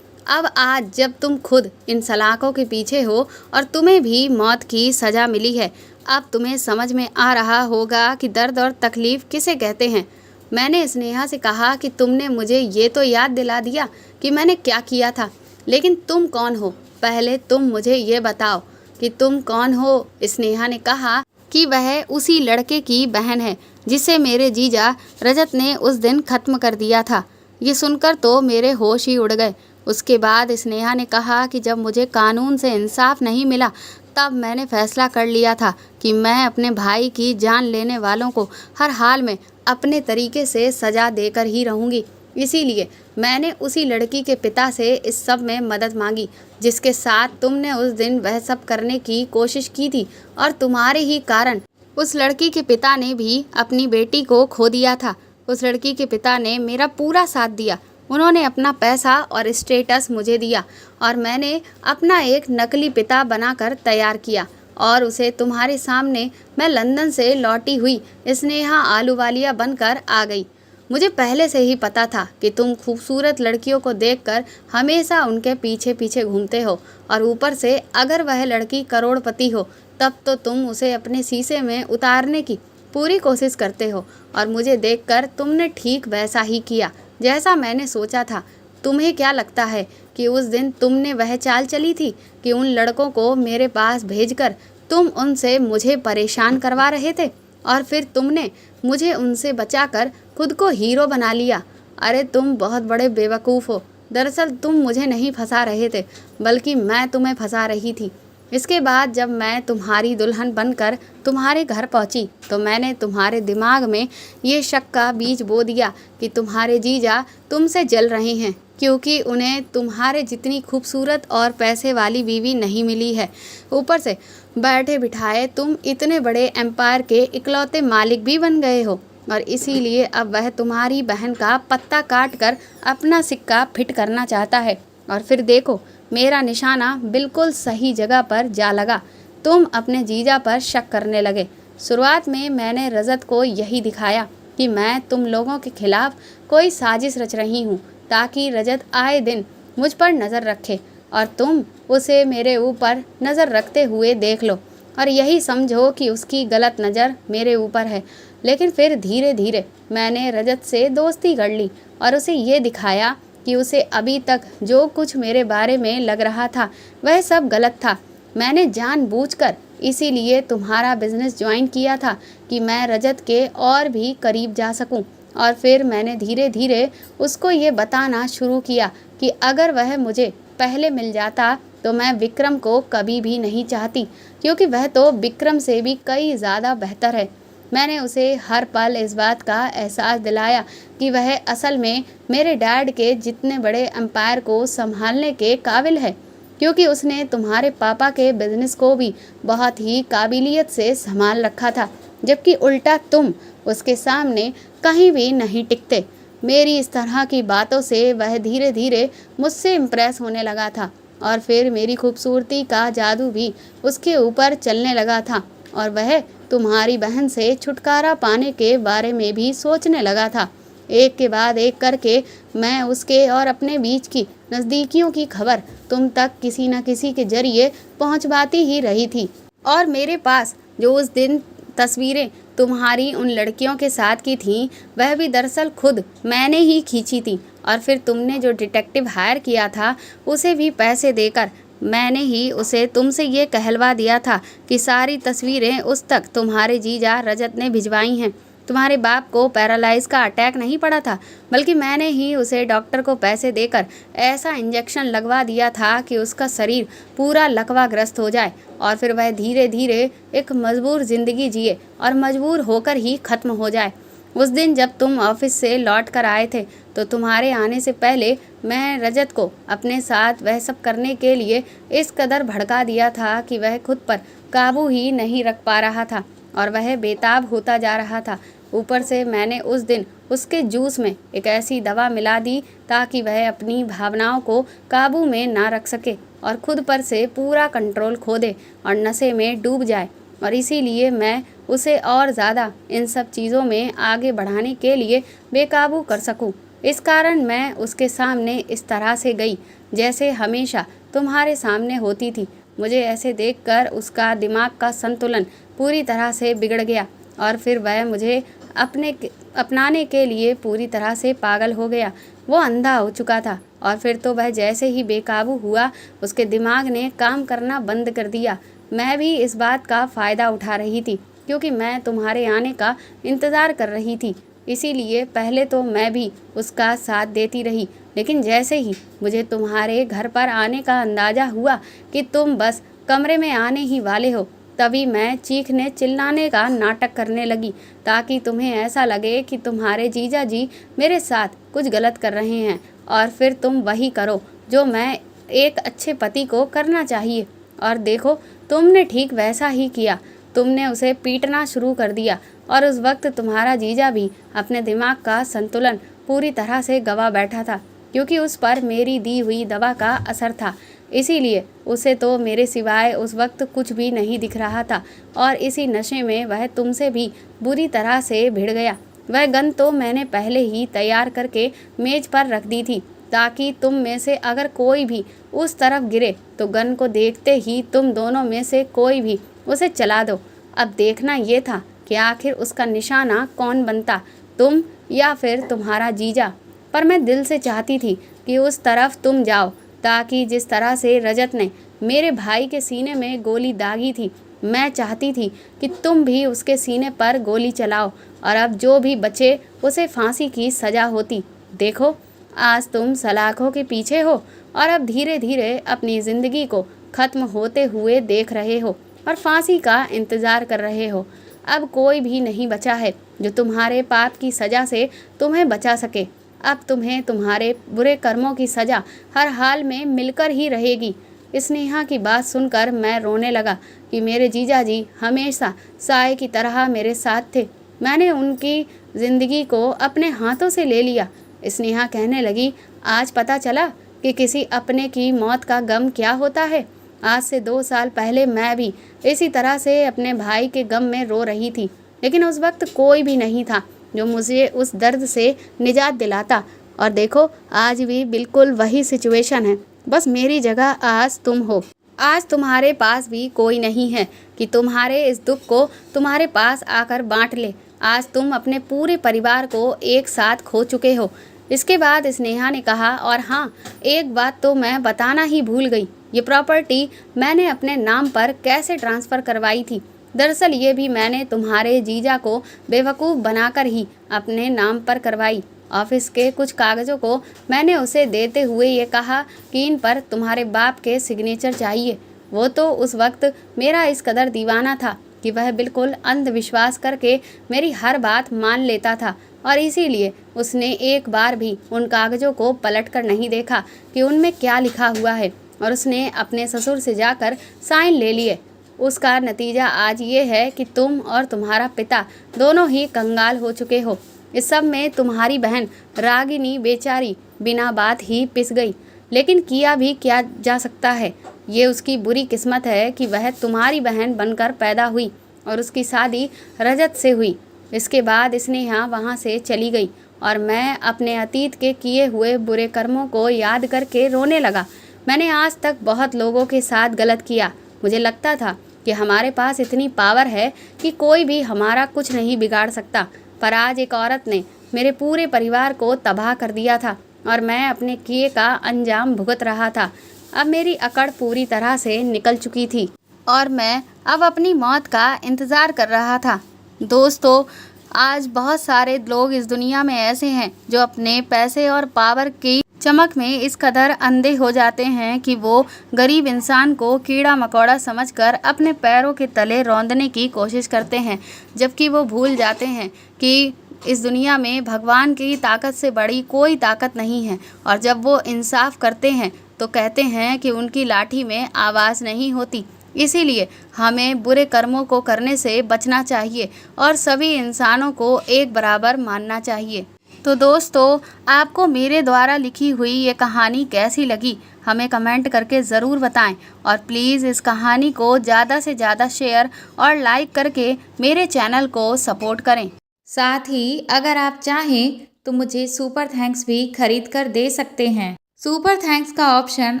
अब आज जब तुम खुद इन सलाखों के पीछे हो और तुम्हें भी मौत की सज़ा मिली है, अब तुम्हें समझ में आ रहा होगा कि दर्द और तकलीफ़ किसे कहते हैं। मैंने स्नेहा से कहा कि तुमने मुझे ये तो याद दिला दिया कि मैंने क्या किया था, लेकिन तुम कौन हो? पहले तुम मुझे ये बताओ कि तुम कौन हो। स्नेहा ने कहा कि वह उसी लड़के की बहन है जिसे मेरे जीजा रजत ने उस दिन ख़त्म कर दिया था। ये सुनकर तो मेरे होश ही उड़ गए। उसके बाद स्नेहा ने कहा कि जब मुझे कानून से इंसाफ नहीं मिला तब मैंने फ़ैसला कर लिया था कि मैं अपने भाई की जान लेने वालों को हर हाल में अपने तरीके से सज़ा देकर ही रहूँगी। इसीलिए मैंने उसी लड़की के पिता से इस सब में मदद मांगी जिसके साथ तुमने उस दिन वह सब करने की कोशिश की थी, और तुम्हारे ही कारण उस लड़की के पिता ने भी अपनी बेटी को खो दिया था। उस लड़की के पिता ने मेरा पूरा साथ दिया। उन्होंने अपना पैसा और स्टेटस मुझे दिया और मैंने अपना एक नकली पिता बनाकर तैयार किया और उसे तुम्हारे सामने मैं लंदन से लौटी हुई स्नेहा आलूवालिया बनकर आ गई। मुझे पहले से ही पता था कि तुम खूबसूरत लड़कियों को देखकर हमेशा उनके पीछे पीछे घूमते हो, और ऊपर से अगर वह लड़की करोड़पति हो तब तो तुम उसे अपने शीशे में उतारने की पूरी कोशिश करते हो। और मुझे देखकर तुमने ठीक वैसा ही किया जैसा मैंने सोचा था। तुम्हें क्या लगता है कि उस दिन तुमने वह चाल चली थी कि उन लड़कों को मेरे पास भेजकर तुम उनसे मुझे परेशान करवा रहे थे, और फिर तुमने मुझे उनसे बचाकर खुद को हीरो बना लिया? अरे तुम बहुत बड़े बेवकूफ़ हो। दरअसल तुम मुझे नहीं फंसा रहे थे, बल्कि मैं तुम्हें फंसा रही थी। इसके बाद जब मैं तुम्हारी दुल्हन बनकर तुम्हारे घर पहुंची तो मैंने तुम्हारे दिमाग में ये शक का बीज बो दिया कि तुम्हारे जीजा तुमसे जल रहे हैं, क्योंकि उन्हें तुम्हारे जितनी खूबसूरत और पैसे वाली बीवी नहीं मिली है। ऊपर से बैठे बिठाए तुम इतने बड़े एम्पायर के इकलौते मालिक भी बन गए हो, और इसीलिए अब वह तुम्हारी बहन का पत्ता काट कर अपना सिक्का फिट करना चाहता है। और फिर देखो, मेरा निशाना बिल्कुल सही जगह पर जा लगा। तुम अपने जीजा पर शक करने लगे। शुरुआत में मैंने रजत को यही दिखाया कि मैं तुम लोगों के खिलाफ कोई साजिश रच रही हूँ, ताकि रजत आए दिन मुझ पर नज़र रखे और तुम उसे मेरे ऊपर नज़र रखते हुए देख लो और यही समझो कि उसकी गलत नज़र मेरे ऊपर है। लेकिन फिर धीरे धीरे मैंने रजत से दोस्ती कर ली और उसे ये दिखाया कि उसे अभी तक जो कुछ मेरे बारे में लग रहा था वह सब गलत था। मैंने जानबूझकर इसीलिए तुम्हारा बिजनेस ज्वाइन किया था कि मैं रजत के और भी करीब जा सकूं, और फिर मैंने धीरे धीरे उसको ये बताना शुरू किया कि अगर वह मुझे पहले मिल जाता तो मैं विक्रम को कभी भी नहीं चाहती, क्योंकि वह तो विक्रम से भी कई ज़्यादा बेहतर है। मैंने उसे हर पल इस बात का एहसास दिलाया कि वह असल में मेरे डैड के जितने बड़े एम्पायर को संभालने के काबिल है, क्योंकि उसने तुम्हारे पापा के बिजनेस को भी बहुत ही काबिलियत से संभाल रखा था, जबकि उल्टा तुम उसके सामने कहीं भी नहीं टिकते। मेरी इस तरह की बातों से वह धीरे धीरे मुझसे इम्प्रेस होने लगा था, और फिर मेरी खूबसूरती का जादू भी उसके ऊपर चलने लगा था, और वह तुम्हारी बहन से छुटकारा पाने के बारे में भी सोचने लगा था। एक के बाद एक करके मैं उसके और अपने बीच की नज़दीकियों की खबर तुम तक किसी न किसी के जरिए पहुंचवाती ही रही थी। और मेरे पास जो उस दिन तस्वीरें तुम्हारी उन लड़कियों के साथ की थीं, वह भी दरअसल खुद मैंने ही खींची थी, और फिर तुमने जो डिटेक्टिव हायर किया था उसे भी पैसे देकर मैंने ही उसे तुमसे ये कहलवा दिया था कि सारी तस्वीरें उस तक तुम्हारे जीजा रजत ने भिजवाई हैं। तुम्हारे बाप को पैरालाइज का अटैक नहीं पड़ा था, बल्कि मैंने ही उसे डॉक्टर को पैसे देकर ऐसा इंजेक्शन लगवा दिया था कि उसका शरीर पूरा लकवाग्रस्त हो जाए और फिर वह धीरे धीरे एक मजबूर ज़िंदगी जिए और मजबूर होकर ही ख़त्म हो जाए। उस दिन जब तुम ऑफिस से लौट कर आए थे तो तुम्हारे आने से पहले मैं रजत को अपने साथ वह सब करने के लिए इस कदर भड़का दिया था कि वह खुद पर काबू ही नहीं रख पा रहा था और वह बेताब होता जा रहा था। ऊपर से मैंने उस दिन उसके जूस में एक ऐसी दवा मिला दी ताकि वह अपनी भावनाओं को काबू में ना रख सके और खुद पर से पूरा कंट्रोल खो दे और नशे में डूब जाए, और इसीलिए मैं उसे और ज़्यादा इन सब चीज़ों में आगे बढ़ाने के लिए बेकाबू कर सकूं। इस कारण मैं उसके सामने इस तरह से गई जैसे हमेशा तुम्हारे सामने होती थी। मुझे ऐसे देखकर उसका दिमाग का संतुलन पूरी तरह से बिगड़ गया और फिर वह मुझे अपनाने के लिए पूरी तरह से पागल हो गया। वो अंधा हो चुका था और फिर तो वह जैसे ही बेकाबू हुआ उसके दिमाग ने काम करना बंद कर दिया। मैं भी इस बात का फ़ायदा उठा रही थी क्योंकि मैं तुम्हारे आने का इंतज़ार कर रही थी, इसीलिए पहले तो मैं भी उसका साथ देती रही, लेकिन जैसे ही मुझे तुम्हारे घर पर आने का अंदाज़ा हुआ कि तुम बस कमरे में आने ही वाले हो, तभी मैं चीखने चिल्लाने का नाटक करने लगी ताकि तुम्हें ऐसा लगे कि तुम्हारे जीजा जी मेरे साथ कुछ गलत कर रहे हैं और फिर तुम वही करो जो मैं एक अच्छे पति को करना चाहिए। और देखो, तुमने ठीक वैसा ही किया। तुमने उसे पीटना शुरू कर दिया और उस वक्त तुम्हारा जीजा भी अपने दिमाग का संतुलन पूरी तरह से गंवा बैठा था, क्योंकि उस पर मेरी दी हुई दवा का असर था। इसीलिए उसे तो मेरे सिवाय उस वक्त कुछ भी नहीं दिख रहा था और इसी नशे में वह तुमसे भी बुरी तरह से भिड़ गया। वह गन तो मैंने पहले ही तैयार करके मेज पर रख दी थी ताकि तुम में से अगर कोई भी उस तरफ गिरे तो गन को देखते ही तुम दोनों में से कोई भी उसे चला दो। अब देखना ये था कि आखिर उसका निशाना कौन बनता, तुम या फिर तुम्हारा जीजा। पर मैं दिल से चाहती थी कि उस तरफ तुम जाओ, ताकि जिस तरह से रजत ने मेरे भाई के सीने में गोली दागी थी, मैं चाहती थी कि तुम भी उसके सीने पर गोली चलाओ और अब जो भी बचे उसे फांसी की सज़ा होती। देखो, आज तुम सलाखों के पीछे हो और अब धीरे धीरे अपनी ज़िंदगी को ख़त्म होते हुए देख रहे हो और फांसी का इंतज़ार कर रहे हो। अब कोई भी नहीं बचा है जो तुम्हारे पाप की सज़ा से तुम्हें बचा सके। अब तुम्हें तुम्हारे बुरे कर्मों की सज़ा हर हाल में मिलकर ही रहेगी। स्नेहा की बात सुनकर मैं रोने लगा कि मेरे जीजा जी हमेशा साए की तरह मेरे साथ थे। मैंने उनकी ज़िंदगी को अपने हाथों से ले लिया। स्नेहा कहने लगी, आज पता चला कि किसी अपने की मौत का गम क्या होता है। आज से 2 साल पहले मैं भी इसी तरह से अपने भाई के गम में रो रही थी, लेकिन उस वक्त कोई भी नहीं था जो मुझे उस दर्द से निजात दिलाता। और देखो, आज भी बिल्कुल वही सिचुएशन है, बस मेरी जगह आज तुम हो। आज तुम्हारे पास भी कोई नहीं है कि तुम्हारे इस दुख को तुम्हारे पास आकर बांट ले। आज तुम अपने पूरे परिवार को एक साथ खो चुके हो। इसके बाद स्नेहा ने कहा, और हाँ, एक बात तो मैं बताना ही भूल गई, ये प्रॉपर्टी मैंने अपने नाम पर कैसे ट्रांसफ़र करवाई थी। दरअसल ये भी मैंने तुम्हारे जीजा को बेवकूफ़ बनाकर ही अपने नाम पर करवाई। ऑफिस के कुछ कागज़ों को मैंने उसे देते हुए ये कहा कि इन पर तुम्हारे बाप के सिग्नेचर चाहिए। वो तो उस वक्त मेरा इस कदर दीवाना था कि वह बिल्कुल अंधविश्वास करके मेरी हर बात मान लेता था और इसीलिए उसने एक बार भी उन कागज़ों को पलट कर नहीं देखा कि उनमें क्या लिखा हुआ है और उसने अपने ससुर से जाकर साइन ले लिए। उसका नतीजा आज ये है कि तुम और तुम्हारा पिता दोनों ही कंगाल हो चुके हो। इस सब में तुम्हारी बहन रागिनी बेचारी बिना बात ही पिस गई, लेकिन किया भी क्या जा सकता है। ये उसकी बुरी किस्मत है कि वह तुम्हारी बहन बनकर पैदा हुई और उसकी शादी रजत से हुई। इसके बाद स्नेहा वहाँ से चली गई और मैं अपने अतीत के किए हुए बुरे कर्मों को याद करके रोने लगा। मैंने आज तक बहुत लोगों के साथ गलत किया। मुझे लगता था कि हमारे पास इतनी पावर है कि कोई भी हमारा कुछ नहीं बिगाड़ सकता, पर आज एक औरत ने मेरे पूरे परिवार को तबाह कर दिया था और मैं अपने किए का अंजाम भुगत रहा था। अब मेरी अकड़ पूरी तरह से निकल चुकी थी और मैं अब अपनी मौत का इंतज़ार कर रहा था। दोस्तों, आज बहुत सारे लोग इस दुनिया में ऐसे हैं जो अपने पैसे और पावर की चमक में इस कदर अंधे हो जाते हैं कि वो गरीब इंसान को कीड़ा मकोड़ा समझकर अपने पैरों के तले रौंदने की कोशिश करते हैं, जबकि वो भूल जाते हैं कि इस दुनिया में भगवान की ताकत से बड़ी कोई ताकत नहीं है। और जब वो इंसाफ करते हैं तो कहते हैं कि उनकी लाठी में आवाज़ नहीं होती। इसीलिए हमें बुरे कर्मों को करने से बचना चाहिए और सभी इंसानों को एक बराबर मानना चाहिए। तो दोस्तों, आपको मेरे द्वारा लिखी हुई ये कहानी कैसी लगी हमें कमेंट करके ज़रूर बताएं और प्लीज़ इस कहानी को ज़्यादा से ज़्यादा शेयर और लाइक करके मेरे चैनल को सपोर्ट करें। साथ ही अगर आप चाहें तो मुझे सुपर थैंक्स भी खरीद कर दे सकते हैं। सुपर थैंक्स का ऑप्शन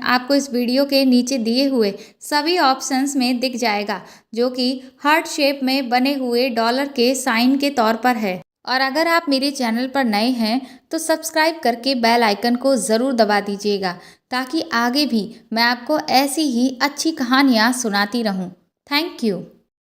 आपको इस वीडियो के नीचे दिए हुए सभी ऑप्शंस में दिख जाएगा, जो कि हार्ट शेप में बने हुए डॉलर के साइन के तौर पर है। और अगर आप मेरे चैनल पर नए हैं तो सब्सक्राइब करके बेल आइकन को ज़रूर दबा दीजिएगा, ताकि आगे भी मैं आपको ऐसी ही अच्छी कहानियाँ सुनाती रहूँ। Thank you.